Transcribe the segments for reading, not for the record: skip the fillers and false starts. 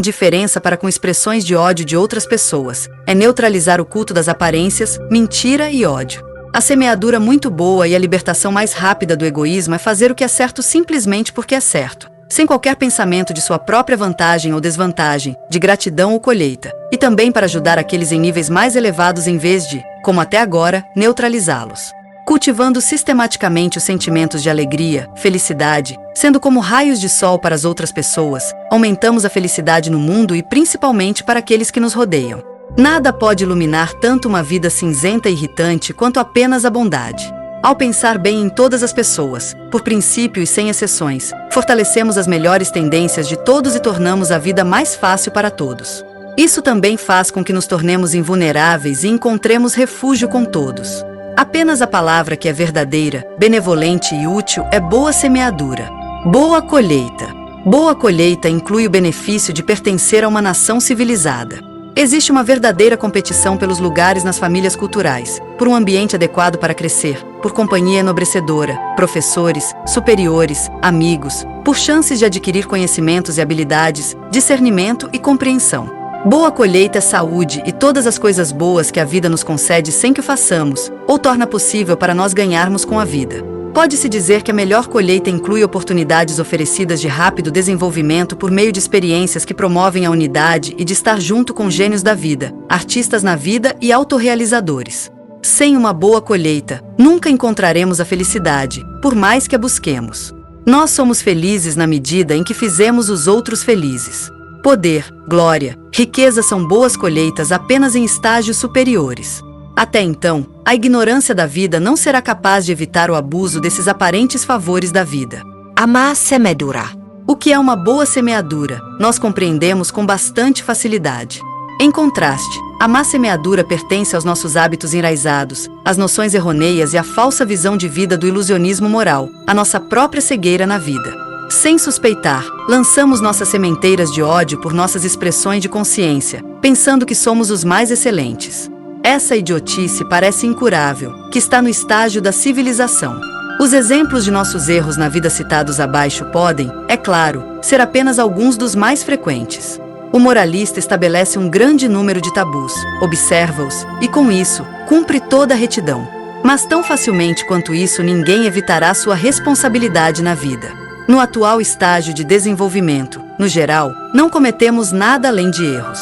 Indiferença para com expressões de ódio de outras pessoas. É neutralizar o culto das aparências, mentira e ódio. A semeadura muito boa e a libertação mais rápida do egoísmo é fazer o que é certo simplesmente porque é certo, sem qualquer pensamento de sua própria vantagem ou desvantagem, de gratidão ou colheita, e também para ajudar aqueles em níveis mais elevados em vez de, como até agora, neutralizá-los. Cultivando sistematicamente os sentimentos de alegria, felicidade, sendo como raios de sol para as outras pessoas, aumentamos a felicidade no mundo e principalmente para aqueles que nos rodeiam. Nada pode iluminar tanto uma vida cinzenta e irritante quanto apenas a bondade. Ao pensar bem em todas as pessoas, por princípio e sem exceções, fortalecemos as melhores tendências de todos e tornamos a vida mais fácil para todos. Isso também faz com que nos tornemos invulneráveis e encontremos refúgio com todos. Apenas a palavra que é verdadeira, benevolente e útil é boa semeadura. Boa colheita. Boa colheita inclui o benefício de pertencer a uma nação civilizada. Existe uma verdadeira competição pelos lugares nas famílias culturais, por um ambiente adequado para crescer, por companhia enobrecedora, professores, superiores, amigos, por chances de adquirir conhecimentos e habilidades, discernimento e compreensão. Boa colheita é saúde e todas as coisas boas que a vida nos concede sem que o façamos, ou torna possível para nós ganharmos com a vida. Pode-se dizer que a melhor colheita inclui oportunidades oferecidas de rápido desenvolvimento por meio de experiências que promovem a unidade e de estar junto com gênios da vida, artistas na vida e autorrealizadores. Sem uma boa colheita, nunca encontraremos a felicidade, por mais que a busquemos. Nós somos felizes na medida em que fizemos os outros felizes. Poder, glória, riqueza são boas colheitas apenas em estágios superiores. Até então, a ignorância da vida não será capaz de evitar o abuso desses aparentes favores da vida. A má semeadura. O que é uma boa semeadura, nós compreendemos com bastante facilidade. Em contraste, a má semeadura pertence aos nossos hábitos enraizados, às noções errôneas e à falsa visão de vida do ilusionismo moral, à nossa própria cegueira na vida. Sem suspeitar, lançamos nossas sementeiras de ódio por nossas expressões de consciência, pensando que somos os mais excelentes. Essa idiotice parece incurável, que está no estágio da civilização. Os exemplos de nossos erros na vida citados abaixo podem, é claro, ser apenas alguns dos mais frequentes. O moralista estabelece um grande número de tabus, observa-os, e com isso, cumpre toda a retidão. Mas tão facilmente quanto isso ninguém evitará sua responsabilidade na vida. No atual estágio de desenvolvimento, no geral, não cometemos nada além de erros.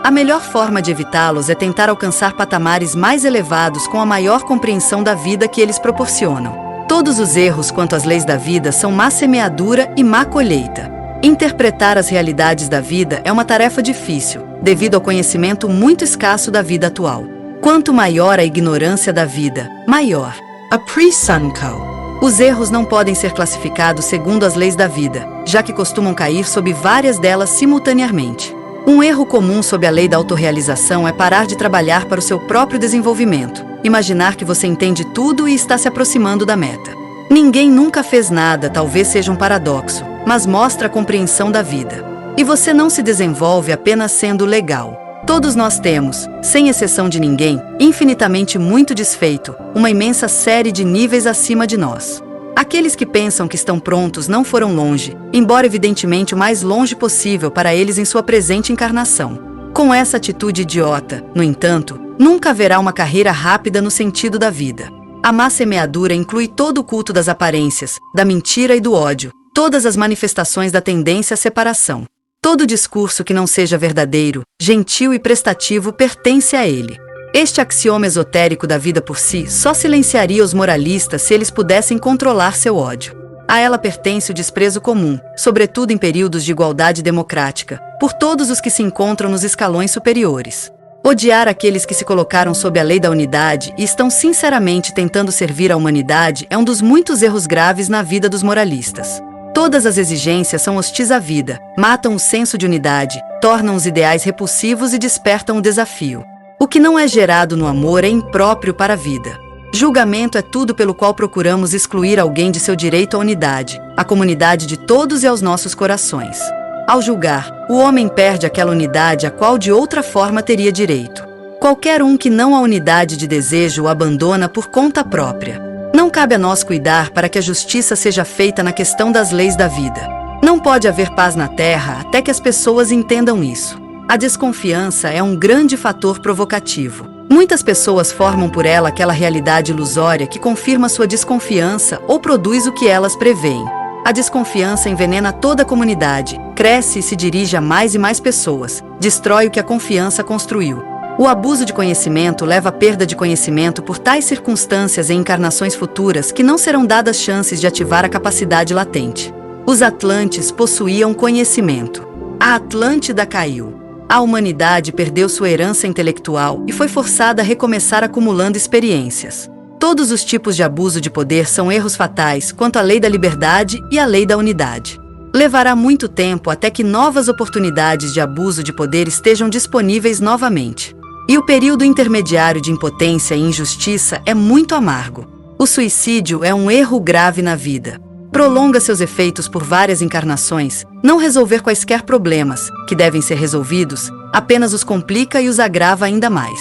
A melhor forma de evitá-los é tentar alcançar patamares mais elevados com a maior compreensão da vida que eles proporcionam. Todos os erros quanto às leis da vida são má semeadura e má colheita. Interpretar as realidades da vida é uma tarefa difícil, devido ao conhecimento muito escasso da vida atual. Quanto maior a ignorância da vida, maior a pre-sunco. Os erros não podem ser classificados segundo as leis da vida, já que costumam cair sob várias delas simultaneamente. Um erro comum sob a lei da autorrealização é parar de trabalhar para o seu próprio desenvolvimento, imaginar que você entende tudo e está se aproximando da meta. Ninguém nunca fez nada, talvez seja um paradoxo, mas mostra a compreensão da vida. E você não se desenvolve apenas sendo legal. Todos nós temos, sem exceção de ninguém, infinitamente muito desfeito, uma imensa série de níveis acima de nós. Aqueles que pensam que estão prontos não foram longe, embora evidentemente o mais longe possível para eles em sua presente encarnação. Com essa atitude idiota, no entanto, nunca haverá uma carreira rápida no sentido da vida. A má semeadura inclui todo o culto das aparências, da mentira e do ódio, todas as manifestações da tendência à separação. Todo discurso que não seja verdadeiro, gentil e prestativo pertence a ele. Este axioma esotérico da vida por si só silenciaria os moralistas se eles pudessem controlar seu ódio. A ela pertence o desprezo comum, sobretudo em períodos de igualdade democrática, por todos os que se encontram nos escalões superiores. Odiar aqueles que se colocaram sob a lei da unidade e estão sinceramente tentando servir à humanidade é um dos muitos erros graves na vida dos moralistas. Todas as exigências são hostis à vida, matam o senso de unidade, tornam os ideais repulsivos e despertam o desafio. O que não é gerado no amor é impróprio para a vida. Julgamento é tudo pelo qual procuramos excluir alguém de seu direito à unidade, à comunidade de todos e aos nossos corações. Ao julgar, o homem perde aquela unidade a qual de outra forma teria direito. Qualquer um que não há unidade de desejo o abandona por conta própria. Não cabe a nós cuidar para que a justiça seja feita na questão das leis da vida. Não pode haver paz na Terra até que as pessoas entendam isso. A desconfiança é um grande fator provocativo. Muitas pessoas formam por ela aquela realidade ilusória que confirma sua desconfiança ou produz o que elas preveem. A desconfiança envenena toda a comunidade, cresce e se dirige a mais e mais pessoas, destrói o que a confiança construiu. O abuso de conhecimento leva à perda de conhecimento por tais circunstâncias em encarnações futuras que não serão dadas chances de ativar a capacidade latente. Os Atlantes possuíam conhecimento. A Atlântida caiu. A humanidade perdeu sua herança intelectual e foi forçada a recomeçar acumulando experiências. Todos os tipos de abuso de poder são erros fatais quanto à lei da liberdade e à lei da unidade. Levará muito tempo até que novas oportunidades de abuso de poder estejam disponíveis novamente. E o período intermediário de impotência e injustiça é muito amargo. O suicídio é um erro grave na vida. Prolonga seus efeitos por várias encarnações, não resolver quaisquer problemas, que devem ser resolvidos, apenas os complica e os agrava ainda mais.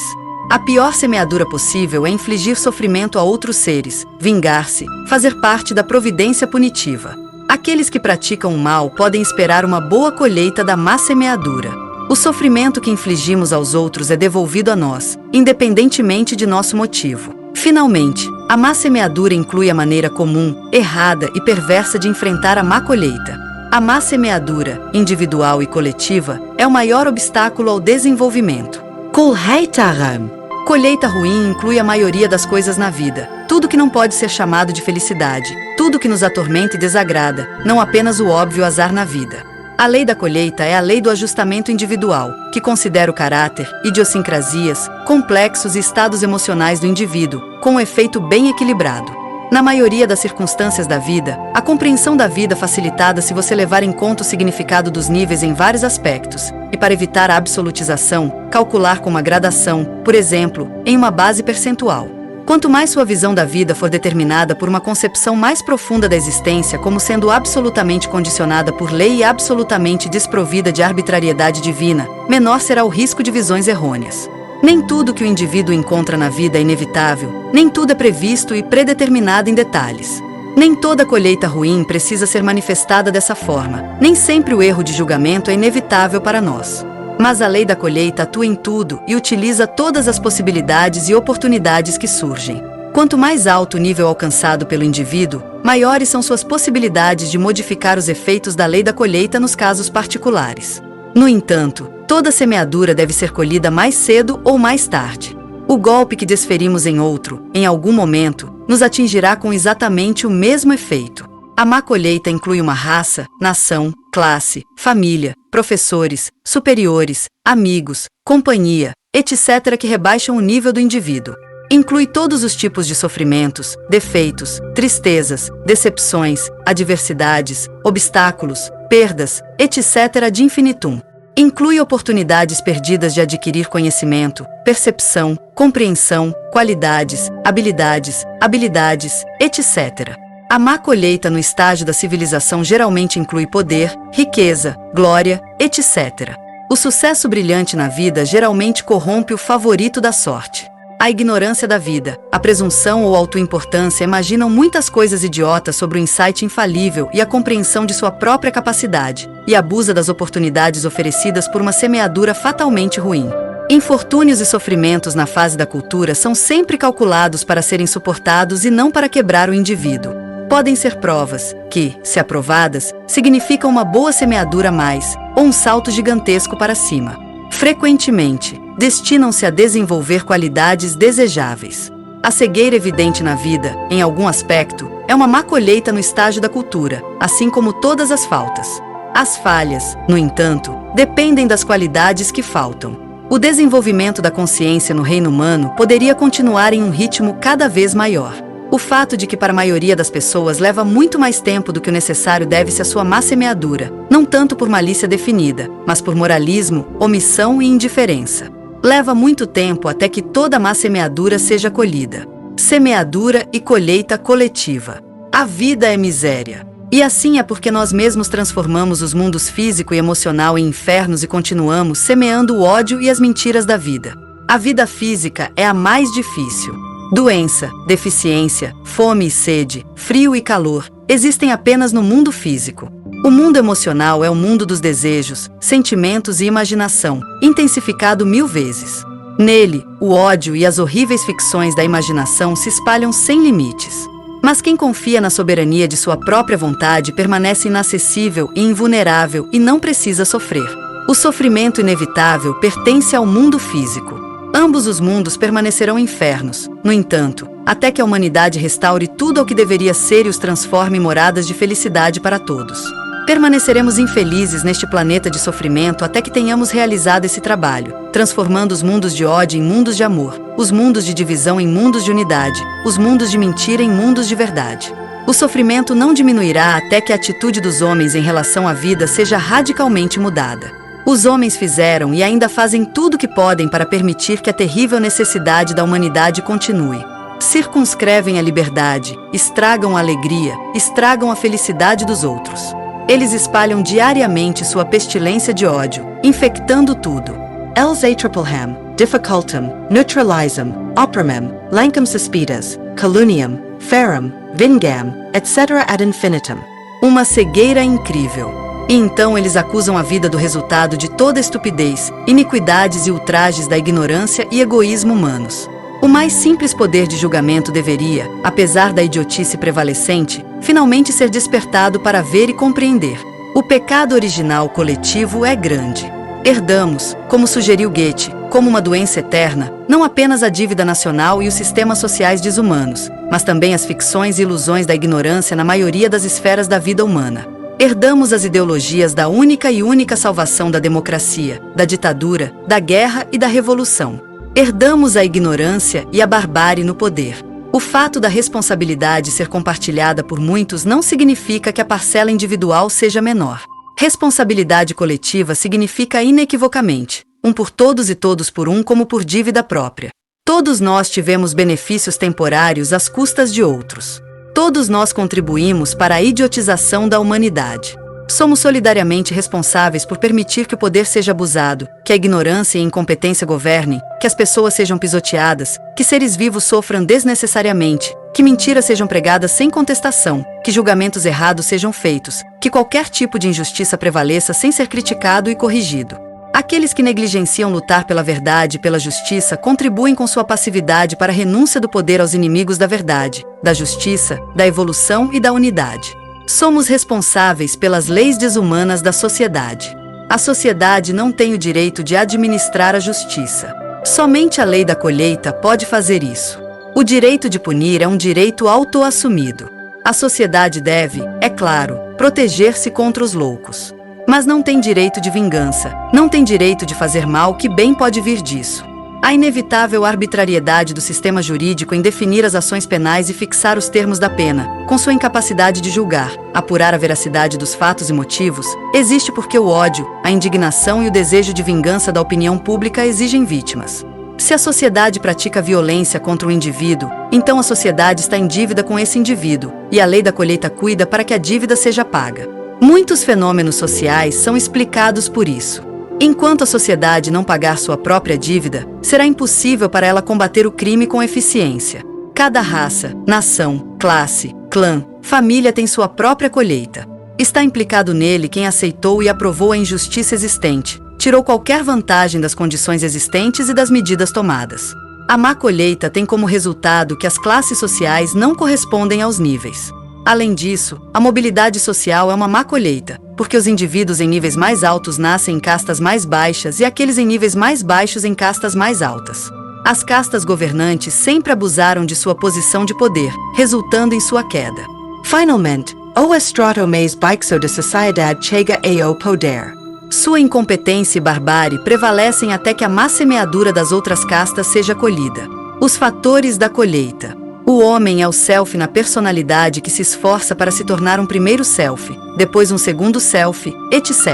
A pior semeadura possível é infligir sofrimento a outros seres, vingar-se, fazer parte da providência punitiva. Aqueles que praticam o mal podem esperar uma boa colheita da má semeadura. O sofrimento que infligimos aos outros é devolvido a nós, independentemente de nosso motivo. Finalmente, a má semeadura inclui a maneira comum, errada e perversa de enfrentar a má colheita. A má semeadura, individual e coletiva, é o maior obstáculo ao desenvolvimento. Colheita ruim inclui a maioria das coisas na vida, tudo que não pode ser chamado de felicidade, tudo que nos atormenta e desagrada, não apenas o óbvio azar na vida. A lei da colheita é a lei do ajustamento individual, que considera o caráter, idiosincrasias, complexos e estados emocionais do indivíduo, com um efeito bem equilibrado. Na maioria das circunstâncias da vida, a compreensão da vida facilitada se você levar em conta o significado dos níveis em vários aspectos, e para evitar a absolutização, calcular com uma gradação, por exemplo, em uma base percentual. Quanto mais sua visão da vida for determinada por uma concepção mais profunda da existência como sendo absolutamente condicionada por lei e absolutamente desprovida de arbitrariedade divina, menor será o risco de visões errôneas. Nem tudo que o indivíduo encontra na vida é inevitável, nem tudo é previsto e predeterminado em detalhes. Nem toda colheita ruim precisa ser manifestada dessa forma, nem sempre o erro de julgamento é inevitável para nós. Mas a lei da colheita atua em tudo e utiliza todas as possibilidades e oportunidades que surgem. Quanto mais alto o nível alcançado pelo indivíduo, maiores são suas possibilidades de modificar os efeitos da lei da colheita nos casos particulares. No entanto, toda semeadura deve ser colhida mais cedo ou mais tarde. O golpe que desferimos em outro, em algum momento, nos atingirá com exatamente o mesmo efeito. A má colheita inclui uma raça, nação, classe, família, professores, superiores, amigos, companhia, etc. que rebaixam o nível do indivíduo. Inclui todos os tipos de sofrimentos, defeitos, tristezas, decepções, adversidades, obstáculos, perdas, etc. ad infinitum. Inclui oportunidades perdidas de adquirir conhecimento, percepção, compreensão, qualidades, habilidades, etc. A má colheita no estágio da civilização geralmente inclui poder, riqueza, glória, etc. O sucesso brilhante na vida geralmente corrompe o favorito da sorte. A ignorância da vida, a presunção ou autoimportância imaginam muitas coisas idiotas sobre o insight infalível e a compreensão de sua própria capacidade, e abusa das oportunidades oferecidas por uma semeadura fatalmente ruim. Infortúnios e sofrimentos na fase da cultura são sempre calculados para serem suportados e não para quebrar o indivíduo. Podem ser provas que, se aprovadas, significam uma boa semeadura a mais, ou um salto gigantesco para cima. Frequentemente, destinam-se a desenvolver qualidades desejáveis. A cegueira evidente na vida, em algum aspecto, é uma má colheita no estágio da cultura, assim como todas as faltas. As falhas, no entanto, dependem das qualidades que faltam. O desenvolvimento da consciência no reino humano poderia continuar em um ritmo cada vez maior. O fato de que para a maioria das pessoas leva muito mais tempo do que o necessário deve-se à sua má semeadura, não tanto por malícia definida, mas por moralismo, omissão e indiferença. Leva muito tempo até que toda má semeadura seja colhida. Semeadura e colheita coletiva. A vida é miséria. E assim é porque nós mesmos transformamos os mundos físico e emocional em infernos e continuamos semeando o ódio e as mentiras da vida. A vida física é a mais difícil. Doença, deficiência, fome e sede, frio e calor, existem apenas no mundo físico. O mundo emocional é o mundo dos desejos, sentimentos e imaginação, intensificado 1000 vezes. Nele, o ódio e as horríveis ficções da imaginação se espalham sem limites. Mas quem confia na soberania de sua própria vontade permanece inacessível e invulnerável e não precisa sofrer. O sofrimento inevitável pertence ao mundo físico. Ambos os mundos permanecerão infernos, no entanto, até que a humanidade restaure tudo ao que deveria ser e os transforme em moradas de felicidade para todos. Permaneceremos infelizes neste planeta de sofrimento até que tenhamos realizado esse trabalho, transformando os mundos de ódio em mundos de amor, os mundos de divisão em mundos de unidade, os mundos de mentira em mundos de verdade. O sofrimento não diminuirá até que a atitude dos homens em relação à vida seja radicalmente mudada. Os homens fizeram e ainda fazem tudo o que podem para permitir que a terrível necessidade da humanidade continue. Circunscrevem a liberdade, estragam a alegria, estragam a felicidade dos outros. Eles espalham diariamente sua pestilência de ódio, infectando tudo. Els atripleham, difficultum, neutralizam, oprimem, lancam suspidas, caluniam, feram, vingam, etc. ad infinitum. Uma cegueira incrível. E então eles acusam a vida do resultado de toda estupidez, iniquidades e ultrajes da ignorância e egoísmo humanos. O mais simples poder de julgamento deveria, apesar da idiotice prevalecente, finalmente ser despertado para ver e compreender. O pecado original coletivo é grande. Herdamos, como sugeriu Goethe, como uma doença eterna, não apenas a dívida nacional e os sistemas sociais desumanos, mas também as ficções e ilusões da ignorância na maioria das esferas da vida humana. Herdamos as ideologias da única e única salvação da democracia, da ditadura, da guerra e da revolução. Herdamos a ignorância e a barbárie no poder. O fato da responsabilidade ser compartilhada por muitos não significa que a parcela individual seja menor. Responsabilidade coletiva significa inequivocamente, um por todos e todos por um como por dívida própria. Todos nós tivemos benefícios temporários às custas de outros. Todos nós contribuímos para a idiotização da humanidade. Somos solidariamente responsáveis por permitir que o poder seja abusado, que a ignorância e a incompetência governem, que as pessoas sejam pisoteadas, que seres vivos sofram desnecessariamente, que mentiras sejam pregadas sem contestação, que julgamentos errados sejam feitos, que qualquer tipo de injustiça prevaleça sem ser criticado e corrigido. Aqueles que negligenciam lutar pela verdade e pela justiça contribuem com sua passividade para a renúncia do poder aos inimigos da verdade, da justiça, da evolução e da unidade. Somos responsáveis pelas leis desumanas da sociedade. A sociedade não tem o direito de administrar a justiça. Somente a lei da colheita pode fazer isso. O direito de punir é um direito autoassumido. A sociedade deve, é claro, proteger-se contra os loucos. Mas não tem direito de vingança, não tem direito de fazer mal que bem pode vir disso. A inevitável arbitrariedade do sistema jurídico em definir as ações penais e fixar os termos da pena, com sua incapacidade de julgar, apurar a veracidade dos fatos e motivos, existe porque o ódio, a indignação e o desejo de vingança da opinião pública exigem vítimas. Se a sociedade pratica violência contra um indivíduo, então a sociedade está em dívida com esse indivíduo, e a lei da colheita cuida para que a dívida seja paga. Muitos fenômenos sociais são explicados por isso. Enquanto a sociedade não pagar sua própria dívida, será impossível para ela combater o crime com eficiência. Cada raça, nação, classe, clã, família tem sua própria colheita. Está implicado nele quem aceitou e aprovou a injustiça existente, tirou qualquer vantagem das condições existentes e das medidas tomadas. A má colheita tem como resultado que as classes sociais não correspondem aos níveis. Além disso, a mobilidade social é uma má colheita, porque os indivíduos em níveis mais altos nascem em castas mais baixas e aqueles em níveis mais baixos em castas mais altas. As castas governantes sempre abusaram de sua posição de poder, resultando em sua queda. Finalmente, o estrato mais baixo da sociedade chega ao poder. Sua incompetência e barbárie prevalecem até que a má semeadura das outras castas seja colhida. Os fatores da colheita. O homem é o self na personalidade que se esforça para se tornar um primeiro self, depois um segundo self, etc.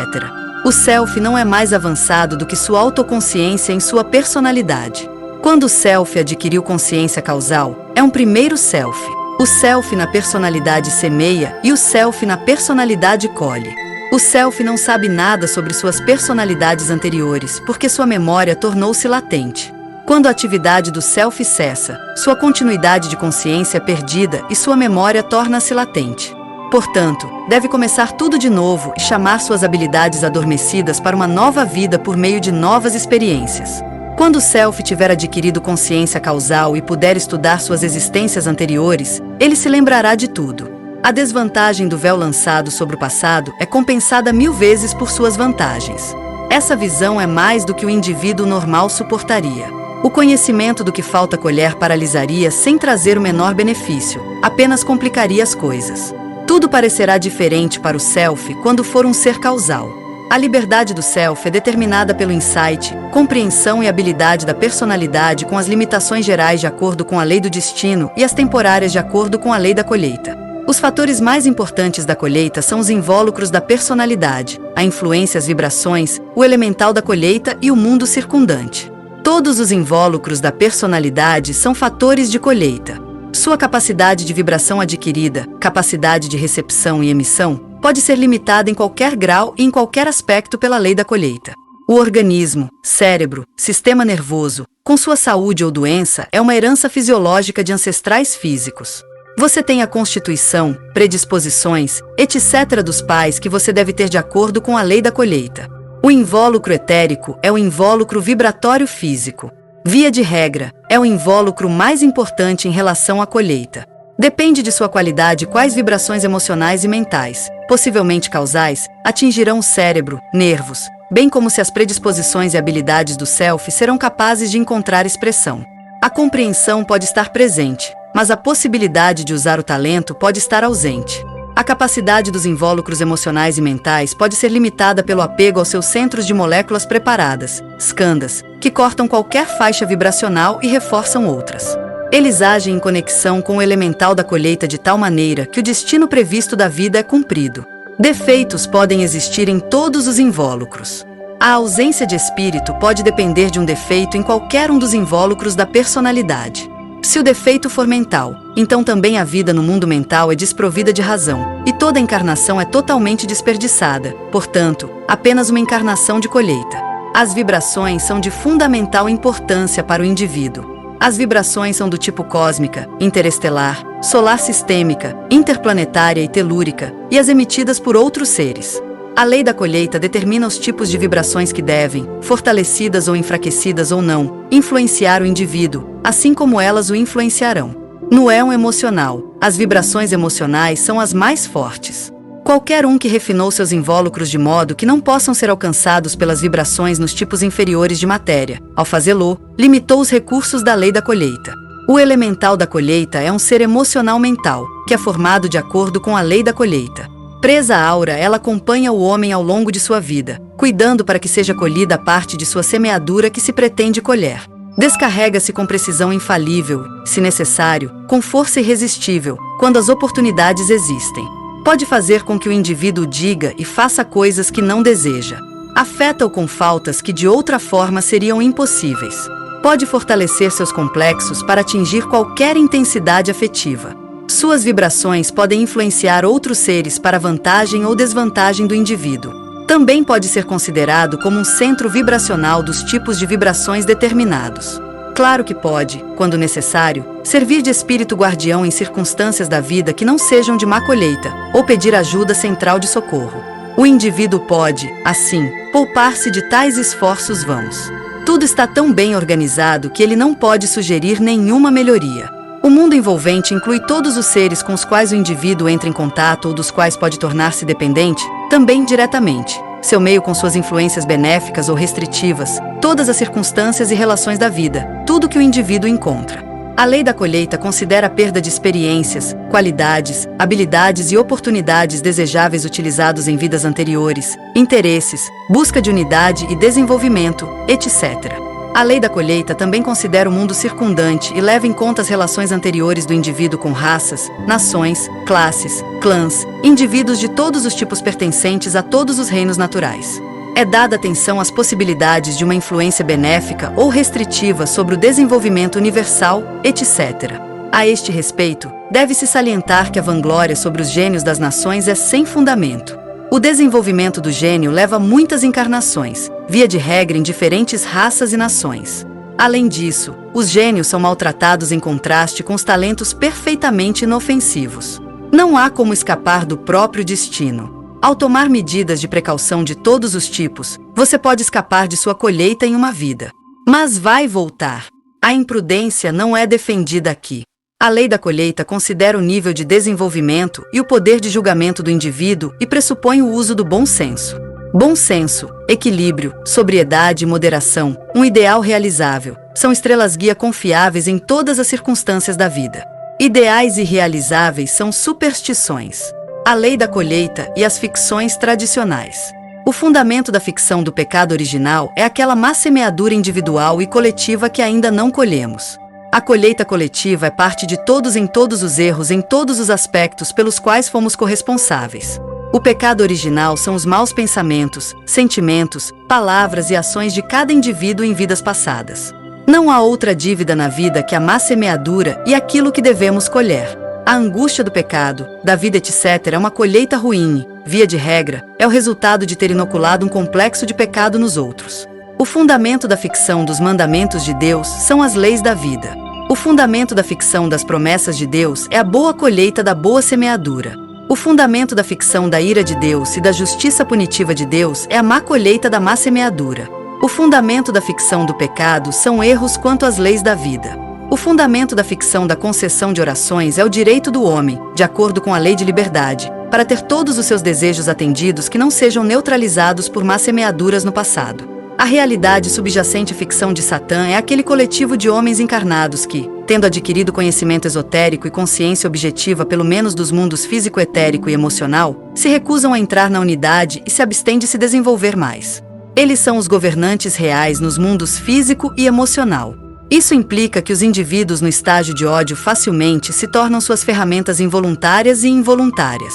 O self não é mais avançado do que sua autoconsciência em sua personalidade. Quando o self adquiriu consciência causal, é um primeiro self. O self na personalidade semeia e o self na personalidade colhe. O self não sabe nada sobre suas personalidades anteriores, porque sua memória tornou-se latente. Quando a atividade do self cessa, sua continuidade de consciência é perdida e sua memória torna-se latente. Portanto, deve começar tudo de novo e chamar suas habilidades adormecidas para uma nova vida por meio de novas experiências. Quando o Self tiver adquirido consciência causal e puder estudar suas existências anteriores, ele se lembrará de tudo. A desvantagem do véu lançado sobre o passado é compensada 1000 vezes por suas vantagens. Essa visão é mais do que o indivíduo normal suportaria. O conhecimento do que falta colher paralisaria sem trazer o menor benefício, apenas complicaria as coisas. Tudo parecerá diferente para o Self quando for um ser causal. A liberdade do Self é determinada pelo insight, compreensão e habilidade da personalidade com as limitações gerais de acordo com a lei do destino e as temporárias de acordo com a lei da colheita. Os fatores mais importantes da colheita são os invólucros da personalidade, a influência, as vibrações, o elemental da colheita e o mundo circundante. Todos os invólucros da personalidade são fatores de colheita. Sua capacidade de vibração adquirida, capacidade de recepção e emissão, pode ser limitada em qualquer grau e em qualquer aspecto pela lei da colheita. O organismo, cérebro, sistema nervoso, com sua saúde ou doença, é uma herança fisiológica de ancestrais físicos. Você tem a constituição, predisposições, etc. dos pais que você deve ter de acordo com a lei da colheita. O invólucro etérico é o invólucro vibratório físico. Via de regra, é o invólucro mais importante em relação à colheita. Depende de sua qualidade quais vibrações emocionais e mentais, possivelmente causais, atingirão o cérebro, nervos, bem como se as predisposições e habilidades do Self serão capazes de encontrar expressão. A compreensão pode estar presente, mas a possibilidade de usar o talento pode estar ausente. A capacidade dos invólucros emocionais e mentais pode ser limitada pelo apego aos seus centros de moléculas preparadas, skandhas, que cortam qualquer faixa vibracional e reforçam outras. Eles agem em conexão com o elemental da colheita de tal maneira que o destino previsto da vida é cumprido. Defeitos podem existir em todos os invólucros. A ausência de espírito pode depender de um defeito em qualquer um dos invólucros da personalidade. Se o defeito for mental, então também a vida no mundo mental é desprovida de razão, e toda encarnação é totalmente desperdiçada, portanto, apenas uma encarnação de colheita. As vibrações são de fundamental importância para o indivíduo. As vibrações são do tipo cósmica, interestelar, solar sistêmica, interplanetária e telúrica, e as emitidas por outros seres. A lei da colheita determina os tipos de vibrações que devem, fortalecidas ou enfraquecidas ou não, influenciar o indivíduo, assim como elas o influenciarão. No éon emocional, as vibrações emocionais são as mais fortes. Qualquer um que refinou seus invólucros de modo que não possam ser alcançados pelas vibrações nos tipos inferiores de matéria, ao fazê-lo, limitou os recursos da lei da colheita. O elemental da colheita é um ser emocional mental, que é formado de acordo com a lei da colheita. Presa à aura, ela acompanha o homem ao longo de sua vida, cuidando para que seja colhida a parte de sua semeadura que se pretende colher. Descarrega-se com precisão infalível, se necessário, com força irresistível, quando as oportunidades existem. Pode fazer com que o indivíduo diga e faça coisas que não deseja. Afeta-o com faltas que de outra forma seriam impossíveis. Pode fortalecer seus complexos para atingir qualquer intensidade afetiva. Suas vibrações podem influenciar outros seres para vantagem ou desvantagem do indivíduo. Também pode ser considerado como um centro vibracional dos tipos de vibrações determinados. Claro que pode, quando necessário, servir de espírito guardião em circunstâncias da vida que não sejam de má colheita, ou pedir ajuda central de socorro. O indivíduo pode, assim, poupar-se de tais esforços vãos. Tudo está tão bem organizado que ele não pode sugerir nenhuma melhoria. O mundo envolvente inclui todos os seres com os quais o indivíduo entra em contato ou dos quais pode tornar-se dependente, também diretamente. Seu meio com suas influências benéficas ou restritivas, todas as circunstâncias e relações da vida, tudo que o indivíduo encontra. A lei da colheita considera a perda de experiências, qualidades, habilidades e oportunidades desejáveis utilizados em vidas anteriores, interesses, busca de unidade e desenvolvimento, etc. A lei da colheita também considera o mundo circundante e leva em conta as relações anteriores do indivíduo com raças, nações, classes, clãs, indivíduos de todos os tipos pertencentes a todos os reinos naturais. É dada atenção às possibilidades de uma influência benéfica ou restritiva sobre o desenvolvimento universal, etc. A este respeito, deve-se salientar que a vanglória sobre os gênios das nações é sem fundamento. O desenvolvimento do gênio leva muitas encarnações, via de regra em diferentes raças e nações. Além disso, os gênios são maltratados em contraste com os talentos perfeitamente inofensivos. Não há como escapar do próprio destino. Ao tomar medidas de precaução de todos os tipos, você pode escapar de sua colheita em uma vida. Mas vai voltar. A imprudência não é defendida aqui. A lei da colheita considera o nível de desenvolvimento e o poder de julgamento do indivíduo e pressupõe o uso do bom senso. Bom senso, equilíbrio, sobriedade e moderação, um ideal realizável, são estrelas-guia confiáveis em todas as circunstâncias da vida. Ideais irrealizáveis são superstições. A lei da colheita e as ficções tradicionais. O fundamento da ficção do pecado original é aquela má semeadura individual e coletiva que ainda não colhemos. A colheita coletiva é parte de todos em todos os erros em todos os aspectos pelos quais fomos corresponsáveis. O pecado original são os maus pensamentos, sentimentos, palavras e ações de cada indivíduo em vidas passadas. Não há outra dívida na vida que a má semeadura e aquilo que devemos colher. A angústia do pecado, da vida etc. é uma colheita ruim, via de regra, é o resultado de ter inoculado um complexo de pecado nos outros. O fundamento da ficção dos mandamentos de Deus são as leis da vida. O fundamento da ficção das promessas de Deus é a boa colheita da boa semeadura. O fundamento da ficção da ira de Deus e da justiça punitiva de Deus é a má colheita da má semeadura. O fundamento da ficção do pecado são erros quanto às leis da vida. O fundamento da ficção da concessão de orações é o direito do homem, de acordo com a lei de liberdade, para ter todos os seus desejos atendidos que não sejam neutralizados por má semeaduras no passado. A realidade subjacente à ficção de Satã é aquele coletivo de homens encarnados que, tendo adquirido conhecimento esotérico e consciência objetiva pelo menos dos mundos físico-etérico e emocional, se recusam a entrar na unidade e se abstêm de se desenvolver mais. Eles são os governantes reais nos mundos físico e emocional. Isso implica que os indivíduos no estágio de ódio facilmente se tornam suas ferramentas involuntárias e involuntárias.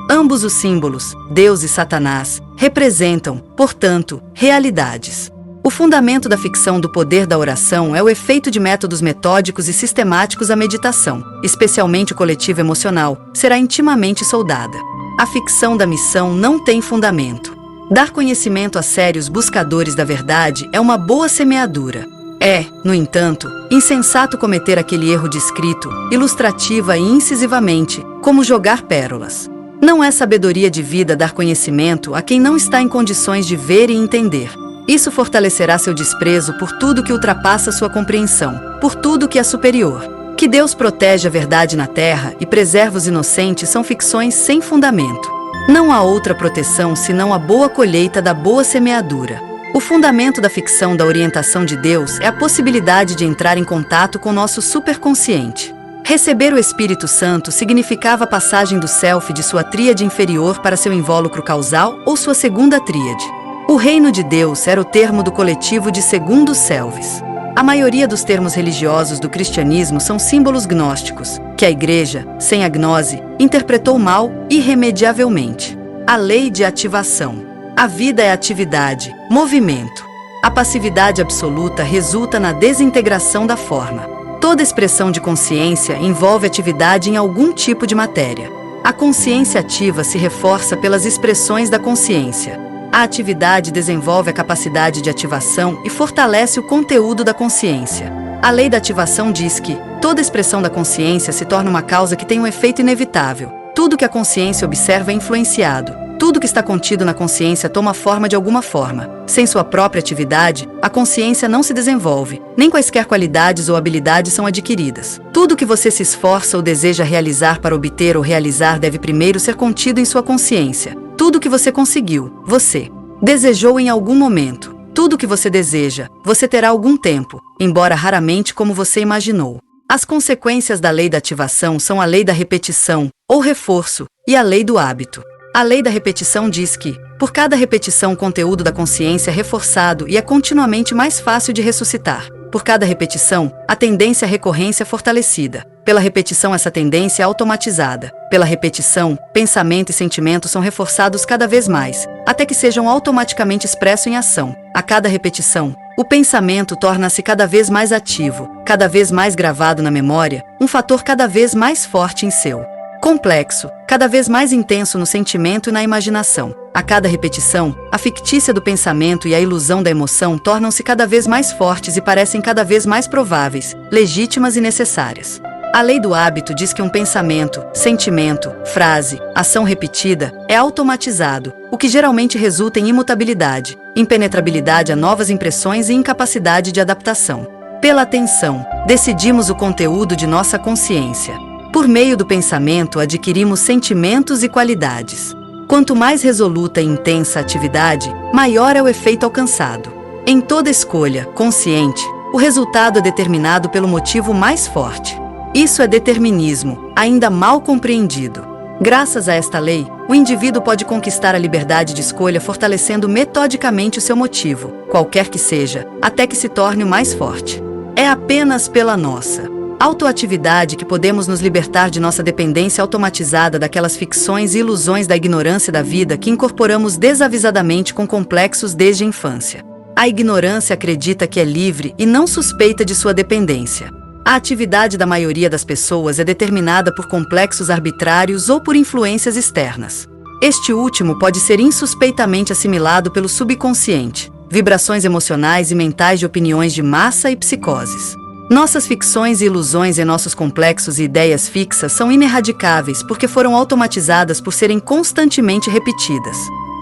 Ambos os símbolos, Deus e Satanás, representam, portanto, realidades. O fundamento da ficção do poder da oração é o efeito de métodos metódicos e sistemáticos à meditação, especialmente o coletivo emocional, será intimamente soldada. A ficção da missão não tem fundamento. Dar conhecimento a sérios buscadores da verdade é uma boa semeadura. É, no entanto, insensato cometer aquele erro descrito, ilustrativa e incisivamente, como jogar pérolas. Não é sabedoria de vida dar conhecimento a quem não está em condições de ver e entender. Isso fortalecerá seu desprezo por tudo que ultrapassa sua compreensão, por tudo que é superior. Que Deus protege a verdade na terra e preserva os inocentes são ficções sem fundamento. Não há outra proteção senão a boa colheita da boa semeadura. O fundamento da ficção da orientação de Deus é a possibilidade de entrar em contato com nosso superconsciente. Receber o Espírito Santo significava a passagem do self de sua tríade inferior para seu invólucro causal ou sua segunda tríade. O reino de Deus era o termo do coletivo de segundos selves. A maioria dos termos religiosos do cristianismo são símbolos gnósticos, que a Igreja, sem a gnose, interpretou mal irremediavelmente. A lei de ativação. A vida é atividade, movimento. A passividade absoluta resulta na desintegração da forma. Toda expressão de consciência envolve atividade em algum tipo de matéria. A consciência ativa se reforça pelas expressões da consciência. A atividade desenvolve a capacidade de ativação e fortalece o conteúdo da consciência. A lei da ativação diz que toda expressão da consciência se torna uma causa que tem um efeito inevitável. Tudo que a consciência observa é influenciado. Tudo que está contido na consciência toma forma de alguma forma. Sem sua própria atividade, a consciência não se desenvolve, nem quaisquer qualidades ou habilidades são adquiridas. Tudo que você se esforça ou deseja realizar para obter ou realizar deve primeiro ser contido em sua consciência. Tudo que você conseguiu, você desejou em algum momento. Tudo que você deseja, você terá algum tempo, embora raramente como você imaginou. As consequências da lei da ativação são a lei da repetição, ou reforço, e a lei do hábito. A lei da repetição diz que, por cada repetição, o conteúdo da consciência é reforçado e é continuamente mais fácil de ressuscitar. Por cada repetição, a tendência à recorrência é fortalecida. Pela repetição, essa tendência é automatizada. Pela repetição, pensamento e sentimento são reforçados cada vez mais, até que sejam automaticamente expressos em ação. A cada repetição, o pensamento torna-se cada vez mais ativo, cada vez mais gravado na memória, um fator cada vez mais forte em seu complexo, cada vez mais intenso no sentimento e na imaginação. A cada repetição, a fictícia do pensamento e a ilusão da emoção tornam-se cada vez mais fortes e parecem cada vez mais prováveis, legítimas e necessárias. A lei do hábito diz que um pensamento, sentimento, frase, ação repetida é automatizado, o que geralmente resulta em imutabilidade, impenetrabilidade a novas impressões e incapacidade de adaptação. Pela atenção, decidimos o conteúdo de nossa consciência. Por meio do pensamento, adquirimos sentimentos e qualidades. Quanto mais resoluta e intensa a atividade, maior é o efeito alcançado. Em toda escolha consciente, o resultado é determinado pelo motivo mais forte. Isso é determinismo, ainda mal compreendido. Graças a esta lei, o indivíduo pode conquistar a liberdade de escolha fortalecendo metodicamente o seu motivo, qualquer que seja, até que se torne o mais forte. É apenas pela nossa autoatividade que podemos nos libertar de nossa dependência automatizada daquelas ficções e ilusões da ignorância da vida que incorporamos desavisadamente com complexos desde a infância. A ignorância acredita que é livre e não suspeita de sua dependência. A atividade da maioria das pessoas é determinada por complexos arbitrários ou por influências externas. Este último pode ser insuspeitamente assimilado pelo subconsciente, vibrações emocionais e mentais de opiniões de massa e psicoses. Nossas ficções e ilusões em nossos complexos e ideias fixas são inerradicáveis porque foram automatizadas por serem constantemente repetidas.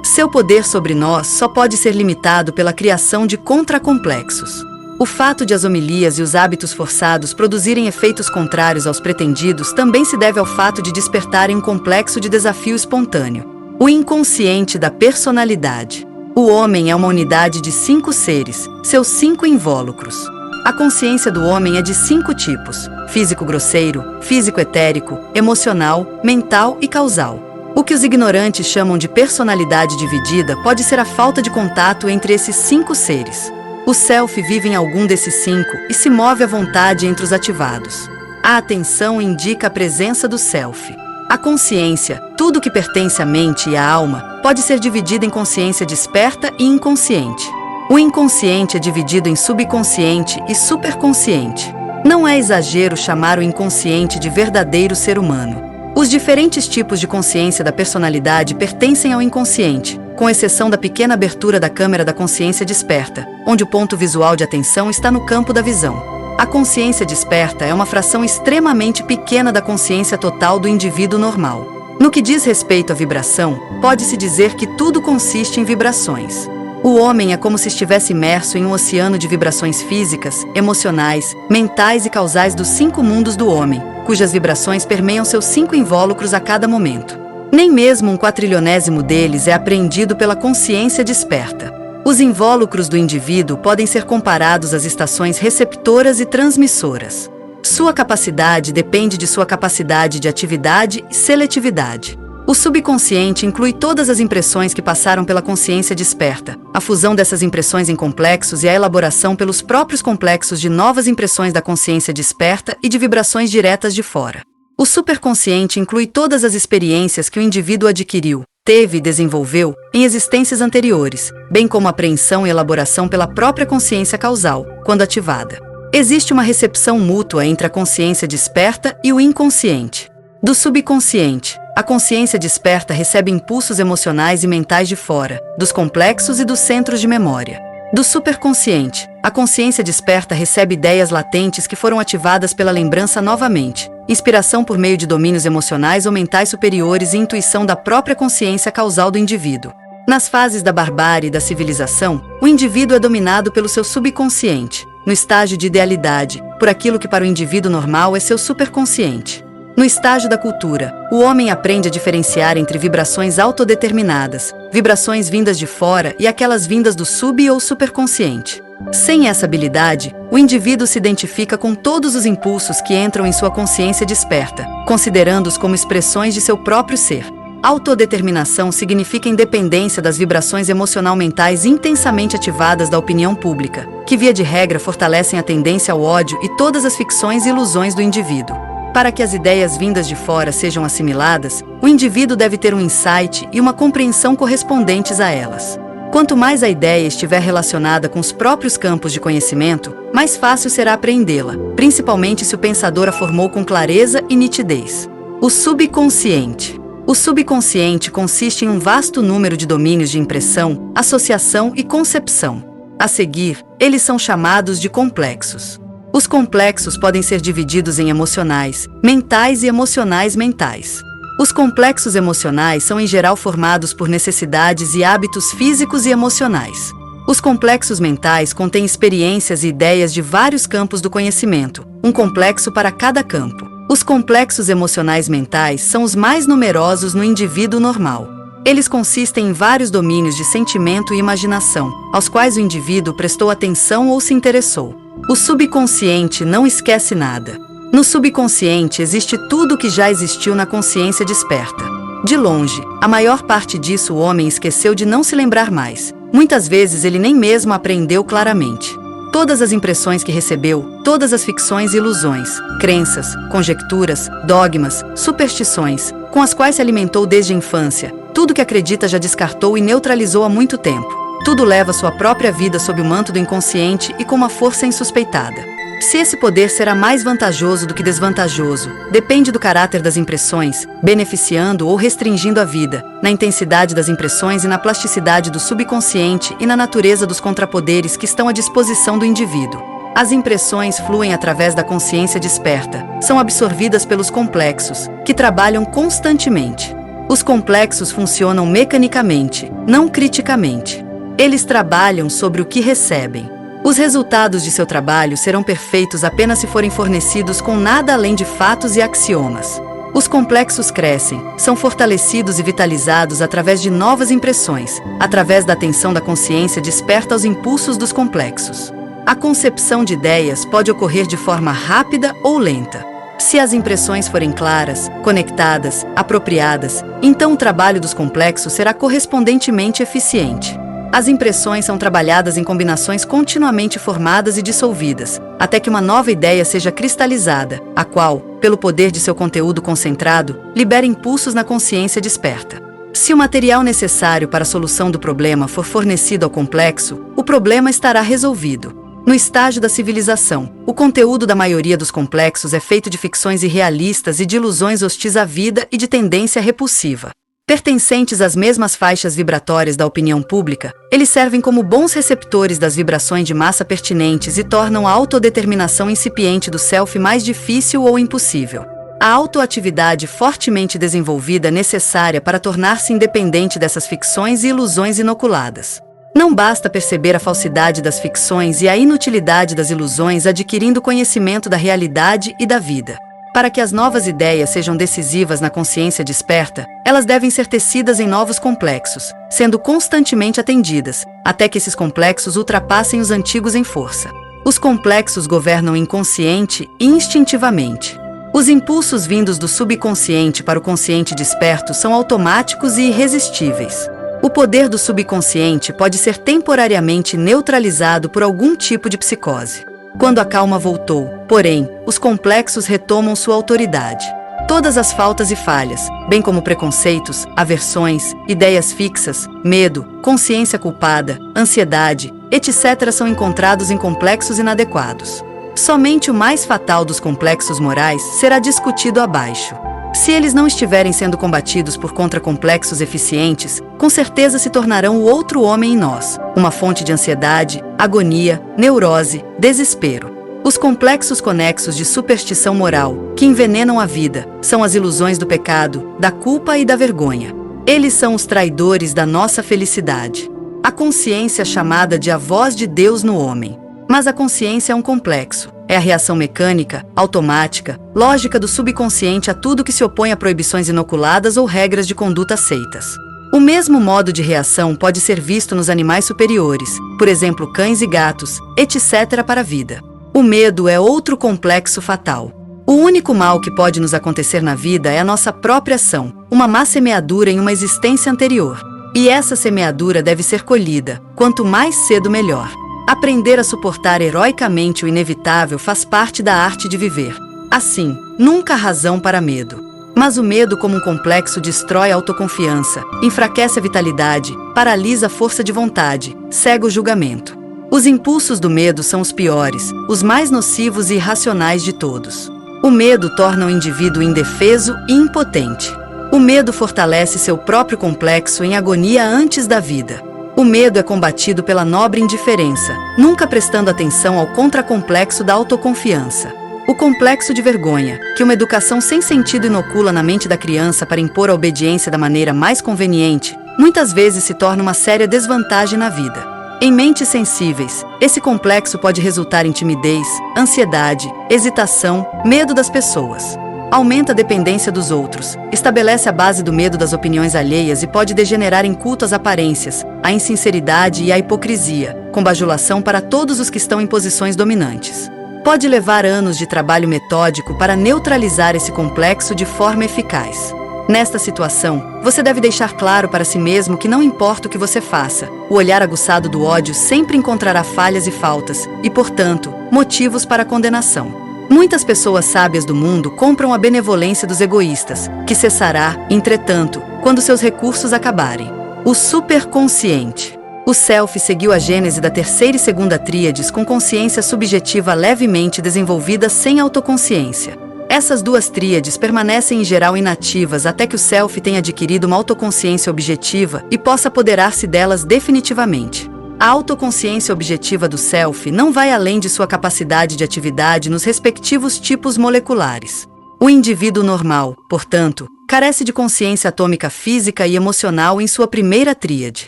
Seu poder sobre nós só pode ser limitado pela criação de contracomplexos. O fato de as homilias e os hábitos forçados produzirem efeitos contrários aos pretendidos também se deve ao fato de despertarem um complexo de desafio espontâneo. O inconsciente da personalidade. O homem é uma unidade de 5 seres, seus 5 invólucros. A consciência do homem é de 5 tipos: físico grosseiro, físico etérico, emocional, mental e causal. O que os ignorantes chamam de personalidade dividida pode ser a falta de contato entre esses 5 seres. O self vive em algum desses 5 e se move à vontade entre os ativados. A atenção indica a presença do self. A consciência, tudo que pertence à mente e à alma, pode ser dividida em consciência desperta e inconsciente. O inconsciente é dividido em subconsciente e superconsciente. Não é exagero chamar o inconsciente de verdadeiro ser humano. Os diferentes tipos de consciência da personalidade pertencem ao inconsciente, com exceção da pequena abertura da câmera da consciência desperta, onde o ponto visual de atenção está no campo da visão. A consciência desperta é uma fração extremamente pequena da consciência total do indivíduo normal. No que diz respeito à vibração, pode-se dizer que tudo consiste em vibrações. O homem é como se estivesse imerso em um oceano de vibrações físicas, emocionais, mentais e causais dos 5 mundos do homem, cujas vibrações permeiam seus 5 invólucros a cada momento. Nem mesmo um quatrilionésimo deles é apreendido pela consciência desperta. Os invólucros do indivíduo podem ser comparados às estações receptoras e transmissoras. Sua capacidade depende de sua capacidade de atividade e seletividade. O subconsciente inclui todas as impressões que passaram pela consciência desperta, a fusão dessas impressões em complexos e a elaboração pelos próprios complexos de novas impressões da consciência desperta e de vibrações diretas de fora. O superconsciente inclui todas as experiências que o indivíduo adquiriu, teve e desenvolveu em existências anteriores, bem como a apreensão e elaboração pela própria consciência causal, quando ativada. Existe uma recepção mútua entre a consciência desperta e o inconsciente. Do subconsciente, a consciência desperta recebe impulsos emocionais e mentais de fora, dos complexos e dos centros de memória. Do superconsciente, a consciência desperta recebe ideias latentes que foram ativadas pela lembrança novamente, inspiração por meio de domínios emocionais ou mentais superiores e intuição da própria consciência causal do indivíduo. Nas fases da barbárie e da civilização, o indivíduo é dominado pelo seu subconsciente. No estágio de idealidade, por aquilo que para o indivíduo normal é seu superconsciente. No estágio da cultura, o homem aprende a diferenciar entre vibrações autodeterminadas, vibrações vindas de fora e aquelas vindas do sub- ou superconsciente. Sem essa habilidade, o indivíduo se identifica com todos os impulsos que entram em sua consciência desperta, considerando-os como expressões de seu próprio ser. Autodeterminação significa independência das vibrações emocional-mentais intensamente ativadas da opinião pública, que via de regra fortalecem a tendência ao ódio e todas as ficções e ilusões do indivíduo. Para que as ideias vindas de fora sejam assimiladas, o indivíduo deve ter um insight e uma compreensão correspondentes a elas. Quanto mais a ideia estiver relacionada com os próprios campos de conhecimento, mais fácil será apreendê-la, principalmente se o pensador a formou com clareza e nitidez. O subconsciente. O subconsciente consiste em um vasto número de domínios de impressão, associação e concepção. A seguir, eles são chamados de complexos. Os complexos podem ser divididos em emocionais, mentais e emocionais mentais. Os complexos emocionais são em geral formados por necessidades e hábitos físicos e emocionais. Os complexos mentais contêm experiências e ideias de vários campos do conhecimento, um complexo para cada campo. Os complexos emocionais mentais são os mais numerosos no indivíduo normal. Eles consistem em vários domínios de sentimento e imaginação, aos quais o indivíduo prestou atenção ou se interessou. O subconsciente não esquece nada. No subconsciente existe tudo o que já existiu na consciência desperta. De longe, a maior parte disso o homem esqueceu de não se lembrar mais. Muitas vezes ele nem mesmo aprendeu claramente. Todas as impressões que recebeu, todas as ficções e ilusões, crenças, conjecturas, dogmas, superstições, com as quais se alimentou desde a infância, tudo que acredita já descartou e neutralizou há muito tempo. Tudo leva sua própria vida sob o manto do inconsciente e com uma força insuspeitada. Se esse poder será mais vantajoso do que desvantajoso, depende do caráter das impressões, beneficiando ou restringindo a vida, na intensidade das impressões e na plasticidade do subconsciente e na natureza dos contrapoderes que estão à disposição do indivíduo. As impressões fluem através da consciência desperta, são absorvidas pelos complexos, que trabalham constantemente. Os complexos funcionam mecanicamente, não criticamente. Eles trabalham sobre o que recebem. Os resultados de seu trabalho serão perfeitos apenas se forem fornecidos com nada além de fatos e axiomas. Os complexos crescem, são fortalecidos e vitalizados através de novas impressões, através da atenção da consciência desperta aos impulsos dos complexos. A concepção de ideias pode ocorrer de forma rápida ou lenta. Se as impressões forem claras, conectadas, apropriadas, então o trabalho dos complexos será correspondentemente eficiente. As impressões são trabalhadas em combinações continuamente formadas e dissolvidas, até que uma nova ideia seja cristalizada, a qual, pelo poder de seu conteúdo concentrado, libera impulsos na consciência desperta. Se o material necessário para a solução do problema for fornecido ao complexo, o problema estará resolvido. No estágio da civilização, o conteúdo da maioria dos complexos é feito de ficções irrealistas e de ilusões hostis à vida e de tendência repulsiva. Pertencentes às mesmas faixas vibratórias da opinião pública, eles servem como bons receptores das vibrações de massa pertinentes e tornam a autodeterminação incipiente do self mais difícil ou impossível. A autoatividade fortemente desenvolvida é necessária para tornar-se independente dessas ficções e ilusões inoculadas. Não basta perceber a falsidade das ficções e a inutilidade das ilusões adquirindo conhecimento da realidade e da vida. Para que as novas ideias sejam decisivas na consciência desperta, elas devem ser tecidas em novos complexos, sendo constantemente atendidas, até que esses complexos ultrapassem os antigos em força. Os complexos governam inconsciente e instintivamente. Os impulsos vindos do subconsciente para o consciente desperto são automáticos e irresistíveis. O poder do subconsciente pode ser temporariamente neutralizado por algum tipo de psicose. Quando a calma voltou, porém, os complexos retomam sua autoridade. Todas as faltas e falhas, bem como preconceitos, aversões, ideias fixas, medo, consciência culpada, ansiedade, etc. são encontrados em complexos inadequados. Somente o mais fatal dos complexos morais será discutido abaixo. Se eles não estiverem sendo combatidos por contracomplexos eficientes, com certeza se tornarão o outro homem em nós, uma fonte de ansiedade, agonia, neurose, desespero. Os complexos conexos de superstição moral, que envenenam a vida, são as ilusões do pecado, da culpa e da vergonha. Eles são os traidores da nossa felicidade. A consciência é chamada de a voz de Deus no homem. Mas a consciência é um complexo. É a reação mecânica, automática, lógica do subconsciente a tudo que se opõe a proibições inoculadas ou regras de conduta aceitas. O mesmo modo de reação pode ser visto nos animais superiores, por exemplo, cães e gatos, etc. para a vida. O medo é outro complexo fatal. O único mal que pode nos acontecer na vida é a nossa própria ação, uma má semeadura em uma existência anterior. E essa semeadura deve ser colhida, quanto mais cedo melhor. Aprender a suportar heroicamente o inevitável faz parte da arte de viver. Assim, nunca há razão para medo. Mas o medo como um complexo destrói a autoconfiança, enfraquece a vitalidade, paralisa a força de vontade, cega o julgamento. Os impulsos do medo são os piores, os mais nocivos e irracionais de todos. O medo torna o indivíduo indefeso e impotente. O medo fortalece seu próprio complexo em agonia antes da vida. O medo é combatido pela nobre indiferença, nunca prestando atenção ao contracomplexo da autoconfiança. O complexo de vergonha, que uma educação sem sentido inocula na mente da criança para impor a obediência da maneira mais conveniente, muitas vezes se torna uma séria desvantagem na vida. Em mentes sensíveis, esse complexo pode resultar em timidez, ansiedade, hesitação, medo das pessoas. Aumenta a dependência dos outros, estabelece a base do medo das opiniões alheias e pode degenerar em culto às aparências, à insinceridade e à hipocrisia, com bajulação para todos os que estão em posições dominantes. Pode levar anos de trabalho metódico para neutralizar esse complexo de forma eficaz. Nesta situação, você deve deixar claro para si mesmo que não importa o que você faça, o olhar aguçado do ódio sempre encontrará falhas e faltas, e, portanto, motivos para condenação. Muitas pessoas sábias do mundo compram a benevolência dos egoístas, que cessará, entretanto, quando seus recursos acabarem. O superconsciente. O Self seguiu a gênese da terceira e segunda tríades com consciência subjetiva levemente desenvolvida sem autoconsciência. Essas duas tríades permanecem em geral inativas até que o Self tenha adquirido uma autoconsciência objetiva e possa apoderar-se delas definitivamente. A autoconsciência objetiva do Self não vai além de sua capacidade de atividade nos respectivos tipos moleculares. O indivíduo normal, portanto, carece de consciência atômica física e emocional em sua primeira tríade.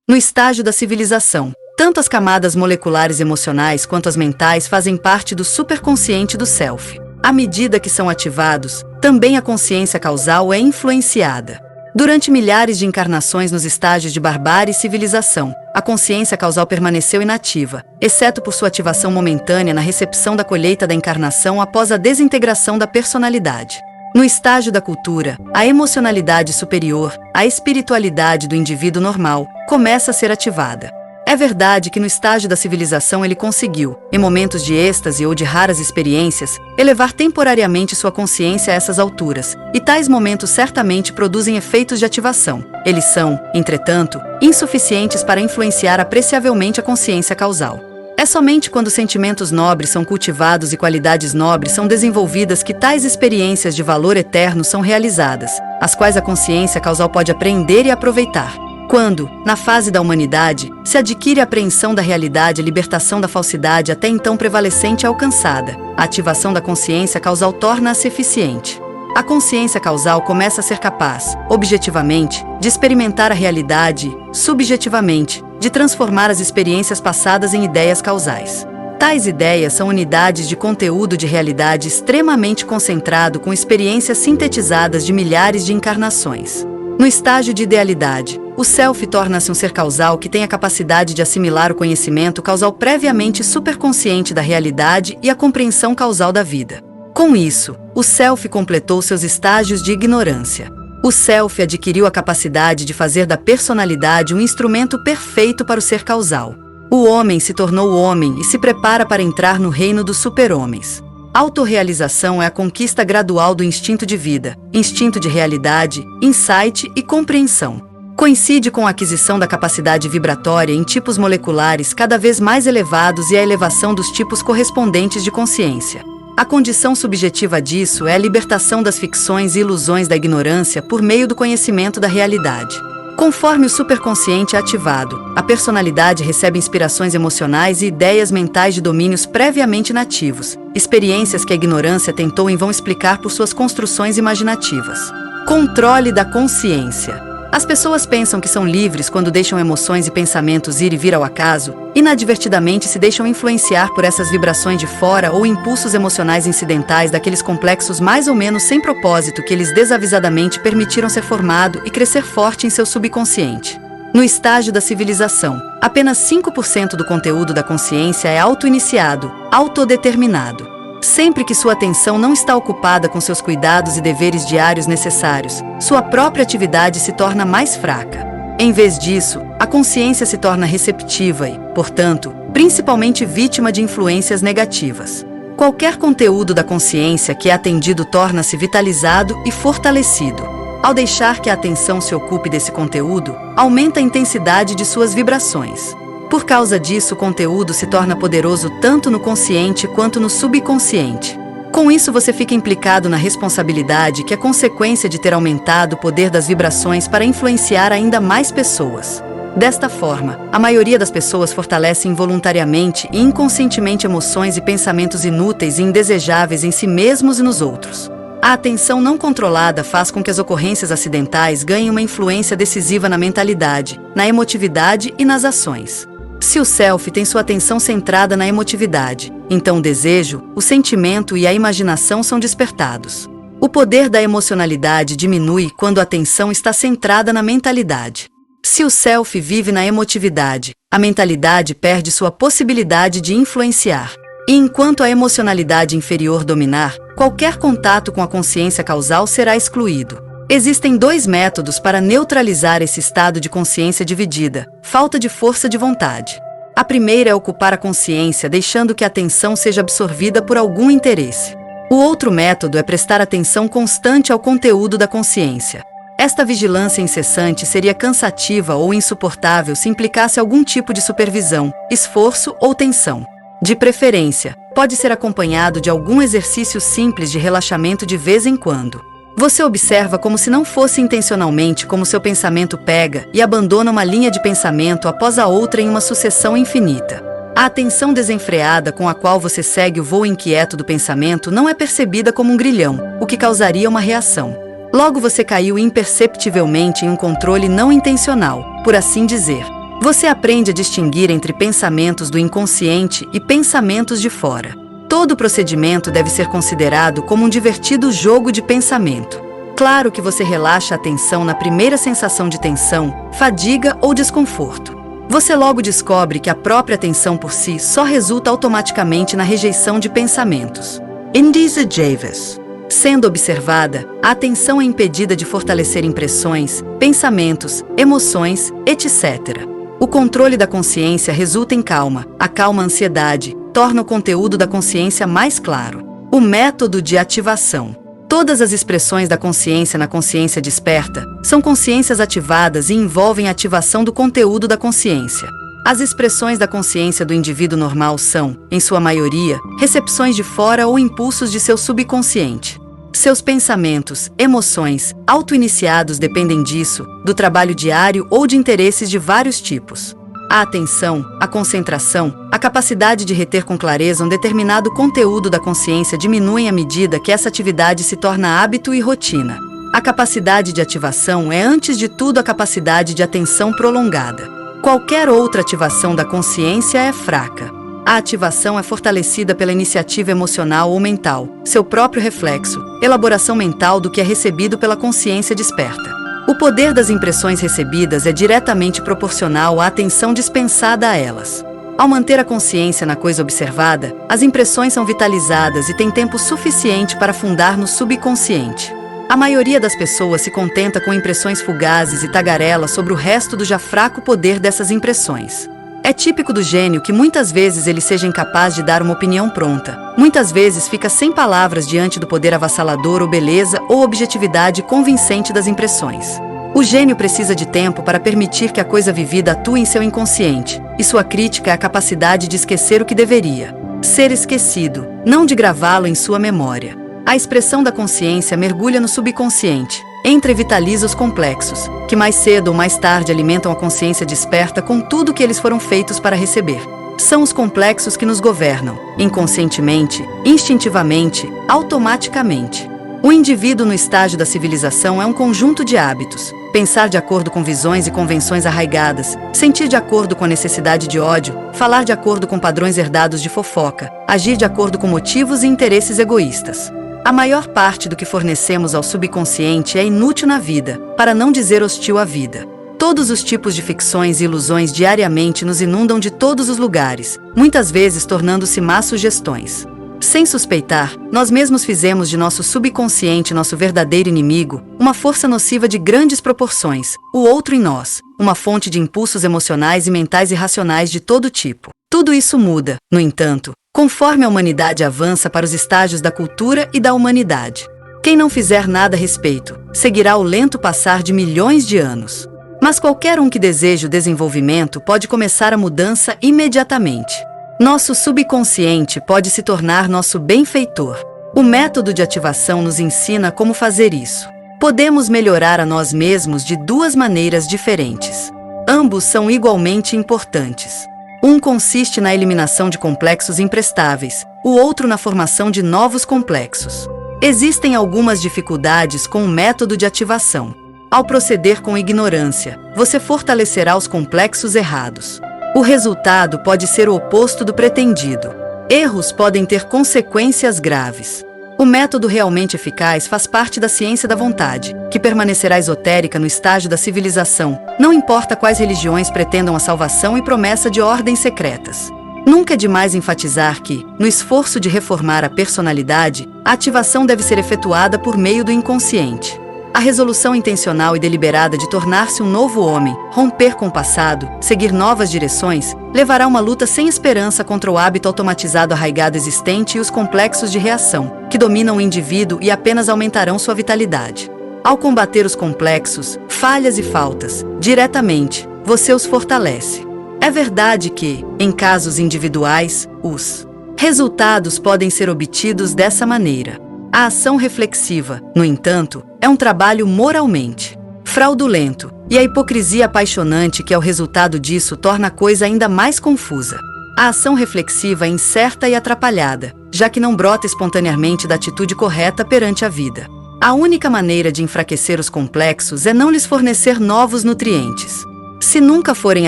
No estágio da civilização, tanto as camadas moleculares emocionais quanto as mentais fazem parte do superconsciente do Self. À medida que são ativados, também a consciência causal é influenciada. Durante milhares de encarnações nos estágios de barbárie e civilização, a consciência causal permaneceu inativa, exceto por sua ativação momentânea na recepção da colheita da encarnação após a desintegração da personalidade. No estágio da cultura, a emocionalidade superior, a espiritualidade do indivíduo normal, começa a ser ativada. É verdade que no estágio da civilização ele conseguiu, em momentos de êxtase ou de raras experiências, elevar temporariamente sua consciência a essas alturas, e tais momentos certamente produzem efeitos de ativação. Eles são, entretanto, insuficientes para influenciar apreciavelmente a consciência causal. É somente quando sentimentos nobres são cultivados e qualidades nobres são desenvolvidas que tais experiências de valor eterno são realizadas, as quais a consciência causal pode apreender e aproveitar. Quando, na fase da humanidade, se adquire a apreensão da realidade e a libertação da falsidade até então prevalecente é alcançada, a ativação da consciência causal torna-se eficiente. A consciência causal começa a ser capaz, objetivamente, de experimentar a realidade, subjetivamente, de transformar as experiências passadas em ideias causais. Tais ideias são unidades de conteúdo de realidade extremamente concentrado com experiências sintetizadas de milhares de encarnações. No estágio de idealidade, o Self torna-se um ser causal que tem a capacidade de assimilar o conhecimento causal previamente superconsciente da realidade e a compreensão causal da vida. Com isso, o Self completou seus estágios de ignorância. O Self adquiriu a capacidade de fazer da personalidade um instrumento perfeito para o ser causal. O homem se tornou homem e se prepara para entrar no reino dos super-homens. Autorrealização é a conquista gradual do instinto de vida, instinto de realidade, insight e compreensão. Coincide com a aquisição da capacidade vibratória em tipos moleculares cada vez mais elevados e a elevação dos tipos correspondentes de consciência. A condição subjetiva disso é a libertação das ficções e ilusões da ignorância por meio do conhecimento da realidade. Conforme o superconsciente é ativado, a personalidade recebe inspirações emocionais e ideias mentais de domínios previamente nativos, experiências que a ignorância tentou em vão explicar por suas construções imaginativas. Controle da consciência. As pessoas pensam que são livres quando deixam emoções e pensamentos ir e vir ao acaso, inadvertidamente se deixam influenciar por essas vibrações de fora ou impulsos emocionais incidentais daqueles complexos mais ou menos sem propósito que eles desavisadamente permitiram ser formado e crescer forte em seu subconsciente. No estágio da civilização, apenas 5% do conteúdo da consciência é auto-iniciado, autodeterminado. Sempre que sua atenção não está ocupada com seus cuidados e deveres diários necessários, sua própria atividade se torna mais fraca. Em vez disso, a consciência se torna receptiva e, portanto, principalmente vítima de influências negativas. Qualquer conteúdo da consciência que é atendido torna-se vitalizado e fortalecido. Ao deixar que a atenção se ocupe desse conteúdo, aumenta a intensidade de suas vibrações. Por causa disso, o conteúdo se torna poderoso tanto no consciente quanto no subconsciente. Com isso, você fica implicado na responsabilidade que é consequência de ter aumentado o poder das vibrações para influenciar ainda mais pessoas. Desta forma, a maioria das pessoas fortalece involuntariamente e inconscientemente emoções e pensamentos inúteis e indesejáveis em si mesmos e nos outros. A atenção não controlada faz com que as ocorrências acidentais ganhem uma influência decisiva na mentalidade, na emotividade e nas ações. Se o self tem sua atenção centrada na emotividade, então o desejo, o sentimento e a imaginação são despertados. O poder da emocionalidade diminui quando a atenção está centrada na mentalidade. Se o self vive na emotividade, a mentalidade perde sua possibilidade de influenciar. E enquanto a emocionalidade inferior dominar, qualquer contato com a consciência causal será excluído. Existem 2 métodos para neutralizar esse estado de consciência dividida, falta de força de vontade. A primeira é ocupar a consciência deixando que a atenção seja absorvida por algum interesse. O outro método é prestar atenção constante ao conteúdo da consciência. Esta vigilância incessante seria cansativa ou insuportável se implicasse algum tipo de supervisão, esforço ou tensão. De preferência, pode ser acompanhado de algum exercício simples de relaxamento de vez em quando. Você observa como se não fosse intencionalmente como seu pensamento pega e abandona uma linha de pensamento após a outra em uma sucessão infinita. A atenção desenfreada com a qual você segue o voo inquieto do pensamento não é percebida como um grilhão, o que causaria uma reação. Logo você caiu imperceptivelmente em um controle não intencional, por assim dizer. Você aprende a distinguir entre pensamentos do inconsciente e pensamentos de fora. Todo procedimento deve ser considerado como um divertido jogo de pensamento. Claro que você relaxa a atenção na primeira sensação de tensão, fadiga ou desconforto. Você logo descobre que a própria atenção por si só resulta automaticamente na rejeição de pensamentos. Indiza Javis. Sendo observada, a atenção é impedida de fortalecer impressões, pensamentos, emoções, etc. O controle da consciência resulta em calma, acalma a ansiedade, torna o conteúdo da consciência mais claro. O método de ativação. Todas as expressões da consciência na consciência desperta são consciências ativadas e envolvem a ativação do conteúdo da consciência. As expressões da consciência do indivíduo normal são, em sua maioria, recepções de fora ou impulsos de seu subconsciente. Seus pensamentos, emoções, auto-iniciados dependem disso, do trabalho diário ou de interesses de vários tipos. A atenção, a concentração, a capacidade de reter com clareza um determinado conteúdo da consciência diminuem à medida que essa atividade se torna hábito e rotina. A capacidade de ativação é, antes de tudo, a capacidade de atenção prolongada. Qualquer outra ativação da consciência é fraca. A ativação é fortalecida pela iniciativa emocional ou mental, seu próprio reflexo, elaboração mental do que é recebido pela consciência desperta. O poder das impressões recebidas é diretamente proporcional à atenção dispensada a elas. Ao manter a consciência na coisa observada, as impressões são vitalizadas e têm tempo suficiente para afundar no subconsciente. A maioria das pessoas se contenta com impressões fugazes e tagarela sobre o resto do já fraco poder dessas impressões. É típico do gênio que muitas vezes ele seja incapaz de dar uma opinião pronta. Muitas vezes fica sem palavras diante do poder avassalador ou beleza ou objetividade convincente das impressões. O gênio precisa de tempo para permitir que a coisa vivida atue em seu inconsciente, e sua crítica é a capacidade de esquecer o que deveria ser esquecido, não de gravá-lo em sua memória. A expressão da consciência mergulha no subconsciente, entra e vitaliza os complexos, que mais cedo ou mais tarde alimentam a consciência desperta com tudo que eles foram feitos para receber. São os complexos que nos governam, inconscientemente, instintivamente, automaticamente. O indivíduo no estágio da civilização é um conjunto de hábitos. Pensar de acordo com visões e convenções arraigadas, sentir de acordo com a necessidade de ódio, falar de acordo com padrões herdados de fofoca, agir de acordo com motivos e interesses egoístas. A maior parte do que fornecemos ao subconsciente é inútil na vida, para não dizer hostil à vida. Todos os tipos de ficções e ilusões diariamente nos inundam de todos os lugares, muitas vezes tornando-se más sugestões. Sem suspeitar, nós mesmos fizemos de nosso subconsciente nosso verdadeiro inimigo, uma força nociva de grandes proporções, o outro em nós, uma fonte de impulsos emocionais e mentais irracionais de todo tipo. Tudo isso muda, no entanto, conforme a humanidade avança para os estágios da cultura e da humanidade. Quem não fizer nada a respeito, seguirá o lento passar de milhões de anos. Mas qualquer um que deseje o desenvolvimento pode começar a mudança imediatamente. Nosso subconsciente pode se tornar nosso benfeitor. O método de ativação nos ensina como fazer isso. Podemos melhorar a nós mesmos de 2 maneiras diferentes. Ambos são igualmente importantes. Um consiste na eliminação de complexos imprestáveis, o outro na formação de novos complexos. Existem algumas dificuldades com o método de ativação. Ao proceder com ignorância, você fortalecerá os complexos errados. O resultado pode ser o oposto do pretendido. Erros podem ter consequências graves. O método realmente eficaz faz parte da ciência da vontade, que permanecerá esotérica no estágio da civilização, não importa quais religiões pretendam a salvação e promessa de ordens secretas. Nunca é demais enfatizar que, no esforço de reformar a personalidade, a ativação deve ser efetuada por meio do inconsciente. A resolução intencional e deliberada de tornar-se um novo homem, romper com o passado, seguir novas direções, levará uma luta sem esperança contra o hábito automatizado arraigado existente e os complexos de reação, que dominam o indivíduo e apenas aumentarão sua vitalidade. Ao combater os complexos, falhas e faltas, diretamente, você os fortalece. É verdade que, em casos individuais, os resultados podem ser obtidos dessa maneira. A ação reflexiva, no entanto, é um trabalho moralmente fraudulento, e a hipocrisia apaixonante que é o resultado disso torna a coisa ainda mais confusa. A ação reflexiva é incerta e atrapalhada, já que não brota espontaneamente da atitude correta perante a vida. A única maneira de enfraquecer os complexos é não lhes fornecer novos nutrientes. Se nunca forem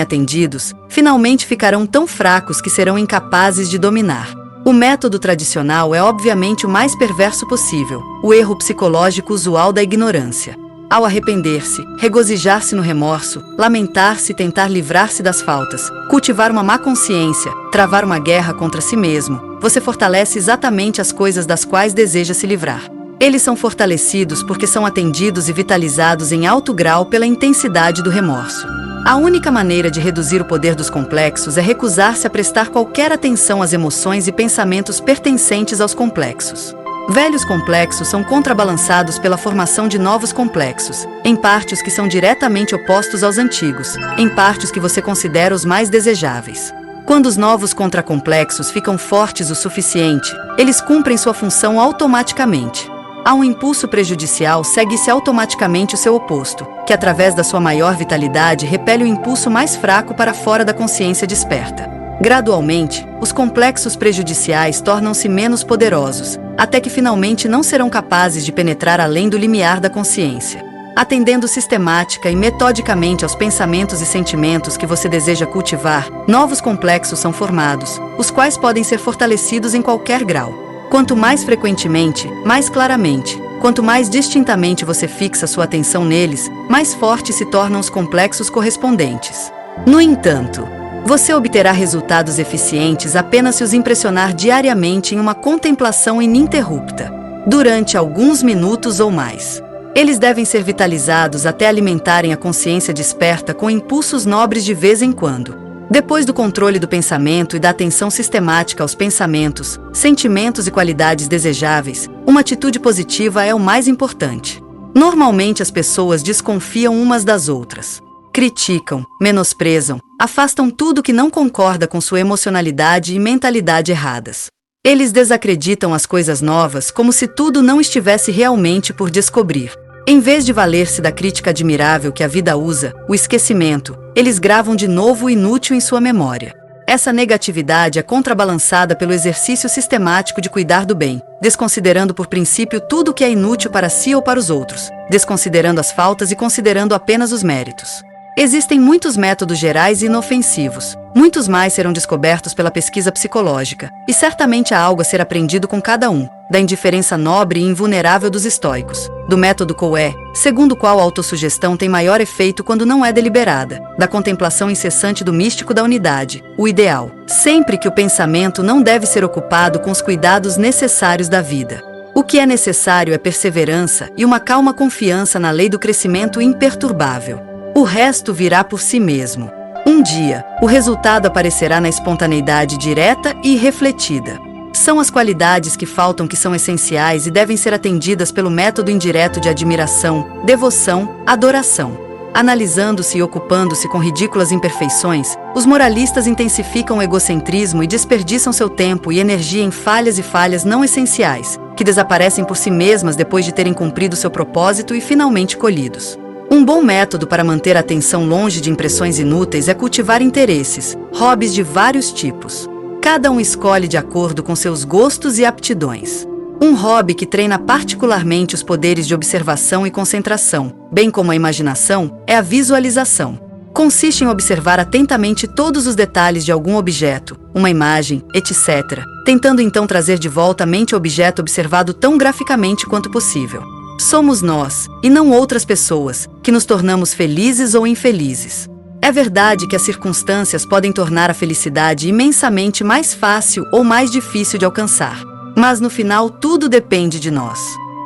atendidos, finalmente ficarão tão fracos que serão incapazes de dominar. O método tradicional é obviamente o mais perverso possível, o erro psicológico usual da ignorância. Ao arrepender-se, regozijar-se no remorso, lamentar-se e tentar livrar-se das faltas, cultivar uma má consciência, travar uma guerra contra si mesmo, você fortalece exatamente as coisas das quais deseja se livrar. Eles são fortalecidos porque são atendidos e vitalizados em alto grau pela intensidade do remorso. A única maneira de reduzir o poder dos complexos é recusar-se a prestar qualquer atenção às emoções e pensamentos pertencentes aos complexos. Velhos complexos são contrabalançados pela formação de novos complexos, em parte os que são diretamente opostos aos antigos, em parte os que você considera os mais desejáveis. Quando os novos contracomplexos ficam fortes o suficiente, eles cumprem sua função automaticamente. A um impulso prejudicial segue-se automaticamente o seu oposto, que através da sua maior vitalidade repele o impulso mais fraco para fora da consciência desperta. Gradualmente, os complexos prejudiciais tornam-se menos poderosos, até que finalmente não serão capazes de penetrar além do limiar da consciência. Atendendo sistemática e metodicamente aos pensamentos e sentimentos que você deseja cultivar, novos complexos são formados, os quais podem ser fortalecidos em qualquer grau. Quanto mais frequentemente, mais claramente, quanto mais distintamente você fixa sua atenção neles, mais fortes se tornam os complexos correspondentes. No entanto, você obterá resultados eficientes apenas se os impressionar diariamente em uma contemplação ininterrupta, durante alguns minutos ou mais. Eles devem ser vitalizados até alimentarem a consciência desperta com impulsos nobres de vez em quando. Depois do controle do pensamento e da atenção sistemática aos pensamentos, sentimentos e qualidades desejáveis, uma atitude positiva é o mais importante. Normalmente as pessoas desconfiam umas das outras. Criticam, menosprezam, afastam tudo que não concorda com sua emocionalidade e mentalidade erradas. Eles desacreditam as coisas novas como se tudo não estivesse realmente por descobrir. Em vez de valer-se da crítica admirável que a vida usa, o esquecimento, eles gravam de novo o inútil em sua memória. Essa negatividade é contrabalançada pelo exercício sistemático de cuidar do bem, desconsiderando por princípio tudo o que é inútil para si ou para os outros, desconsiderando as faltas e considerando apenas os méritos. Existem muitos métodos gerais e inofensivos. Muitos mais serão descobertos pela pesquisa psicológica, e certamente há algo a ser aprendido com cada um, da indiferença nobre e invulnerável dos estoicos, do método Coué, segundo o qual a autossugestão tem maior efeito quando não é deliberada, da contemplação incessante do místico da unidade, o ideal, sempre que o pensamento não deve ser ocupado com os cuidados necessários da vida. O que é necessário é perseverança e uma calma confiança na lei do crescimento imperturbável. O resto virá por si mesmo. Um dia, o resultado aparecerá na espontaneidade direta e refletida. São as qualidades que faltam que são essenciais e devem ser atendidas pelo método indireto de admiração, devoção, adoração. Analisando-se e ocupando-se com ridículas imperfeições, os moralistas intensificam o egocentrismo e desperdiçam seu tempo e energia em falhas e falhas não essenciais, que desaparecem por si mesmas depois de terem cumprido seu propósito e finalmente colhidos. Um bom método para manter a atenção longe de impressões inúteis é cultivar interesses, hobbies de vários tipos. Cada um escolhe de acordo com seus gostos e aptidões. Um hobby que treina particularmente os poderes de observação e concentração, bem como a imaginação, é a visualização. Consiste em observar atentamente todos os detalhes de algum objeto, uma imagem, etc., tentando então trazer de volta à mente o objeto observado tão graficamente quanto possível. Somos nós, e não outras pessoas, que nos tornamos felizes ou infelizes. É verdade que as circunstâncias podem tornar a felicidade imensamente mais fácil ou mais difícil de alcançar. Mas no final tudo depende de nós.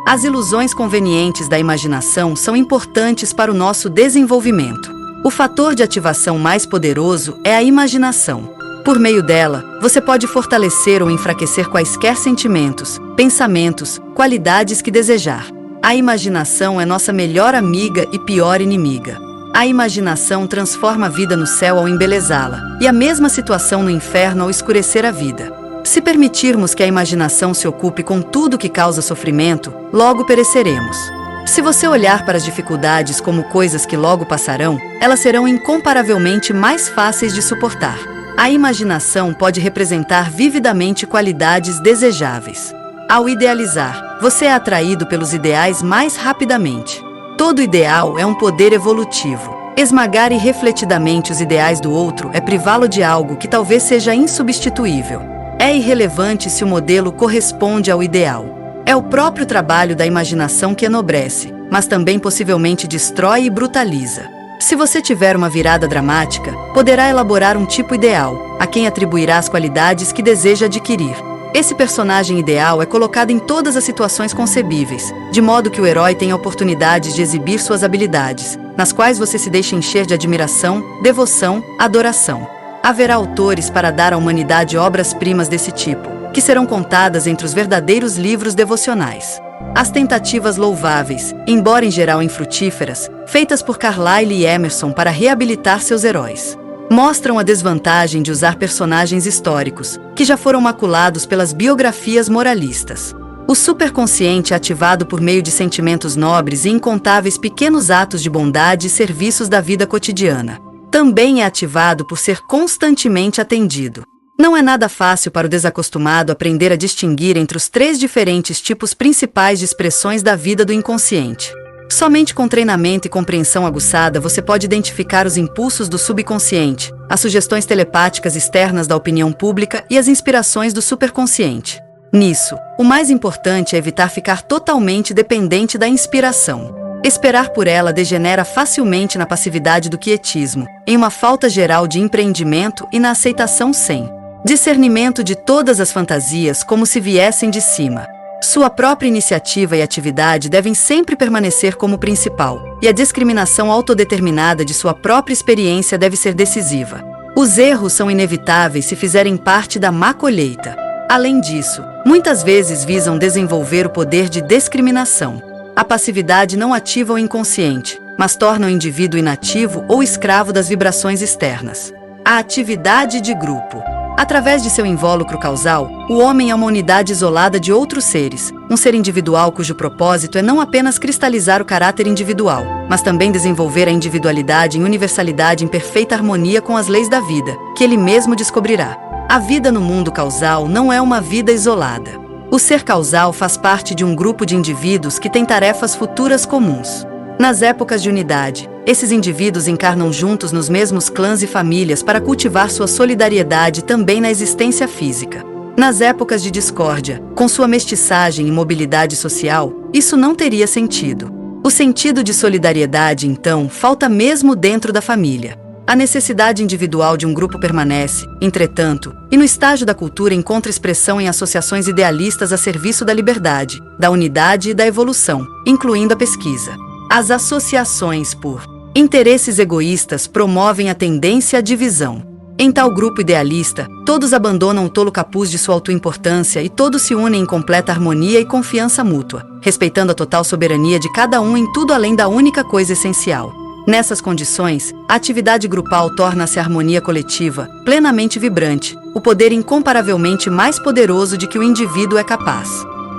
As ilusões convenientes da imaginação são importantes para o nosso desenvolvimento. O fator de ativação mais poderoso é a imaginação. Por meio dela, você pode fortalecer ou enfraquecer quaisquer sentimentos, pensamentos, qualidades que desejar. A imaginação é nossa melhor amiga e pior inimiga. A imaginação transforma a vida no céu ao embelezá-la, e a mesma situação no inferno ao escurecer a vida. Se permitirmos que a imaginação se ocupe com tudo que causa sofrimento, logo pereceremos. Se você olhar para as dificuldades como coisas que logo passarão, elas serão incomparavelmente mais fáceis de suportar. A imaginação pode representar vividamente qualidades desejáveis. Ao idealizar, você é atraído pelos ideais mais rapidamente. Todo ideal é um poder evolutivo. Esmagar irrefletidamente os ideais do outro é privá-lo de algo que talvez seja insubstituível. É irrelevante se o modelo corresponde ao ideal. É o próprio trabalho da imaginação que enobrece, mas também possivelmente destrói e brutaliza. Se você tiver uma virada dramática, poderá elaborar um tipo ideal, a quem atribuirá as qualidades que deseja adquirir. Esse personagem ideal é colocado em todas as situações concebíveis, de modo que o herói tenha oportunidades de exibir suas habilidades, nas quais você se deixa encher de admiração, devoção, adoração. Haverá autores para dar à humanidade obras-primas desse tipo, que serão contadas entre os verdadeiros livros devocionais. As tentativas louváveis, embora em geral infrutíferas, feitas por Carlyle e Emerson para reabilitar seus heróis, mostram a desvantagem de usar personagens históricos, que já foram maculados pelas biografias moralistas. O superconsciente é ativado por meio de sentimentos nobres e incontáveis pequenos atos de bondade e serviços da vida cotidiana. Também é ativado por ser constantemente atendido. Não é nada fácil para o desacostumado aprender a distinguir entre os 3 diferentes tipos principais de expressões da vida do inconsciente. Somente com treinamento e compreensão aguçada você pode identificar os impulsos do subconsciente, as sugestões telepáticas externas da opinião pública e as inspirações do superconsciente. Nisso, o mais importante é evitar ficar totalmente dependente da inspiração. Esperar por ela degenera facilmente na passividade do quietismo, em uma falta geral de empreendimento e na aceitação sem discernimento de todas as fantasias como se viessem de cima. Sua própria iniciativa e atividade devem sempre permanecer como principal, e a discriminação autodeterminada de sua própria experiência deve ser decisiva. Os erros são inevitáveis se fizerem parte da má colheita. Além disso, muitas vezes visam desenvolver o poder de discriminação. A passividade não ativa o inconsciente, mas torna o indivíduo inativo ou escravo das vibrações externas. A atividade de grupo. Através de seu invólucro causal, o homem é uma unidade isolada de outros seres, um ser individual cujo propósito é não apenas cristalizar o caráter individual, mas também desenvolver a individualidade em universalidade em perfeita harmonia com as leis da vida, que ele mesmo descobrirá. A vida no mundo causal não é uma vida isolada. O ser causal faz parte de um grupo de indivíduos que têm tarefas futuras comuns. Nas épocas de unidade, esses indivíduos encarnam juntos nos mesmos clãs e famílias para cultivar sua solidariedade também na existência física. Nas épocas de discórdia, com sua mestiçagem e mobilidade social, isso não teria sentido. O sentido de solidariedade, então, falta mesmo dentro da família. A necessidade individual de um grupo permanece, entretanto, e no estágio da cultura encontra expressão em associações idealistas a serviço da liberdade, da unidade e da evolução, incluindo a pesquisa. As associações por interesses egoístas promovem a tendência à divisão. Em tal grupo idealista, todos abandonam o tolo capuz de sua autoimportância e todos se unem em completa harmonia e confiança mútua, respeitando a total soberania de cada um em tudo além da única coisa essencial. Nessas condições, a atividade grupal torna-se a harmonia coletiva, plenamente vibrante, o poder incomparavelmente mais poderoso de que o indivíduo é capaz.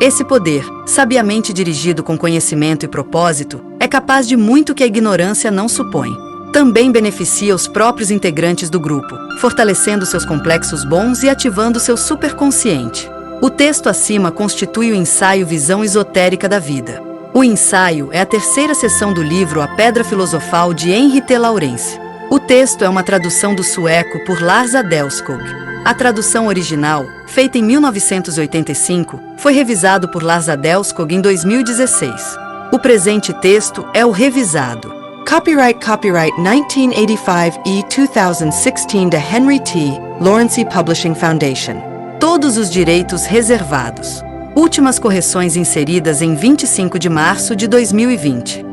Esse poder, sabiamente dirigido com conhecimento e propósito, É capaz de muito que a ignorância não supõe. Também beneficia os próprios integrantes do grupo, fortalecendo seus complexos bons e ativando seu superconsciente. O texto acima constitui o ensaio Visão Esotérica da Vida. O ensaio é a terceira seção do livro A Pedra Filosofal de Henri T. Lawrence. O texto é uma tradução do sueco por Lars Adelskög. A tradução original, feita em 1985, foi revisado por Lars Adelskög em 2016. O presente texto é o revisado. Copyright 1985 e 2016 da Henry T. Lawrence Publishing Foundation. Todos os direitos reservados. Últimas correções inseridas em 25 de março de 2020.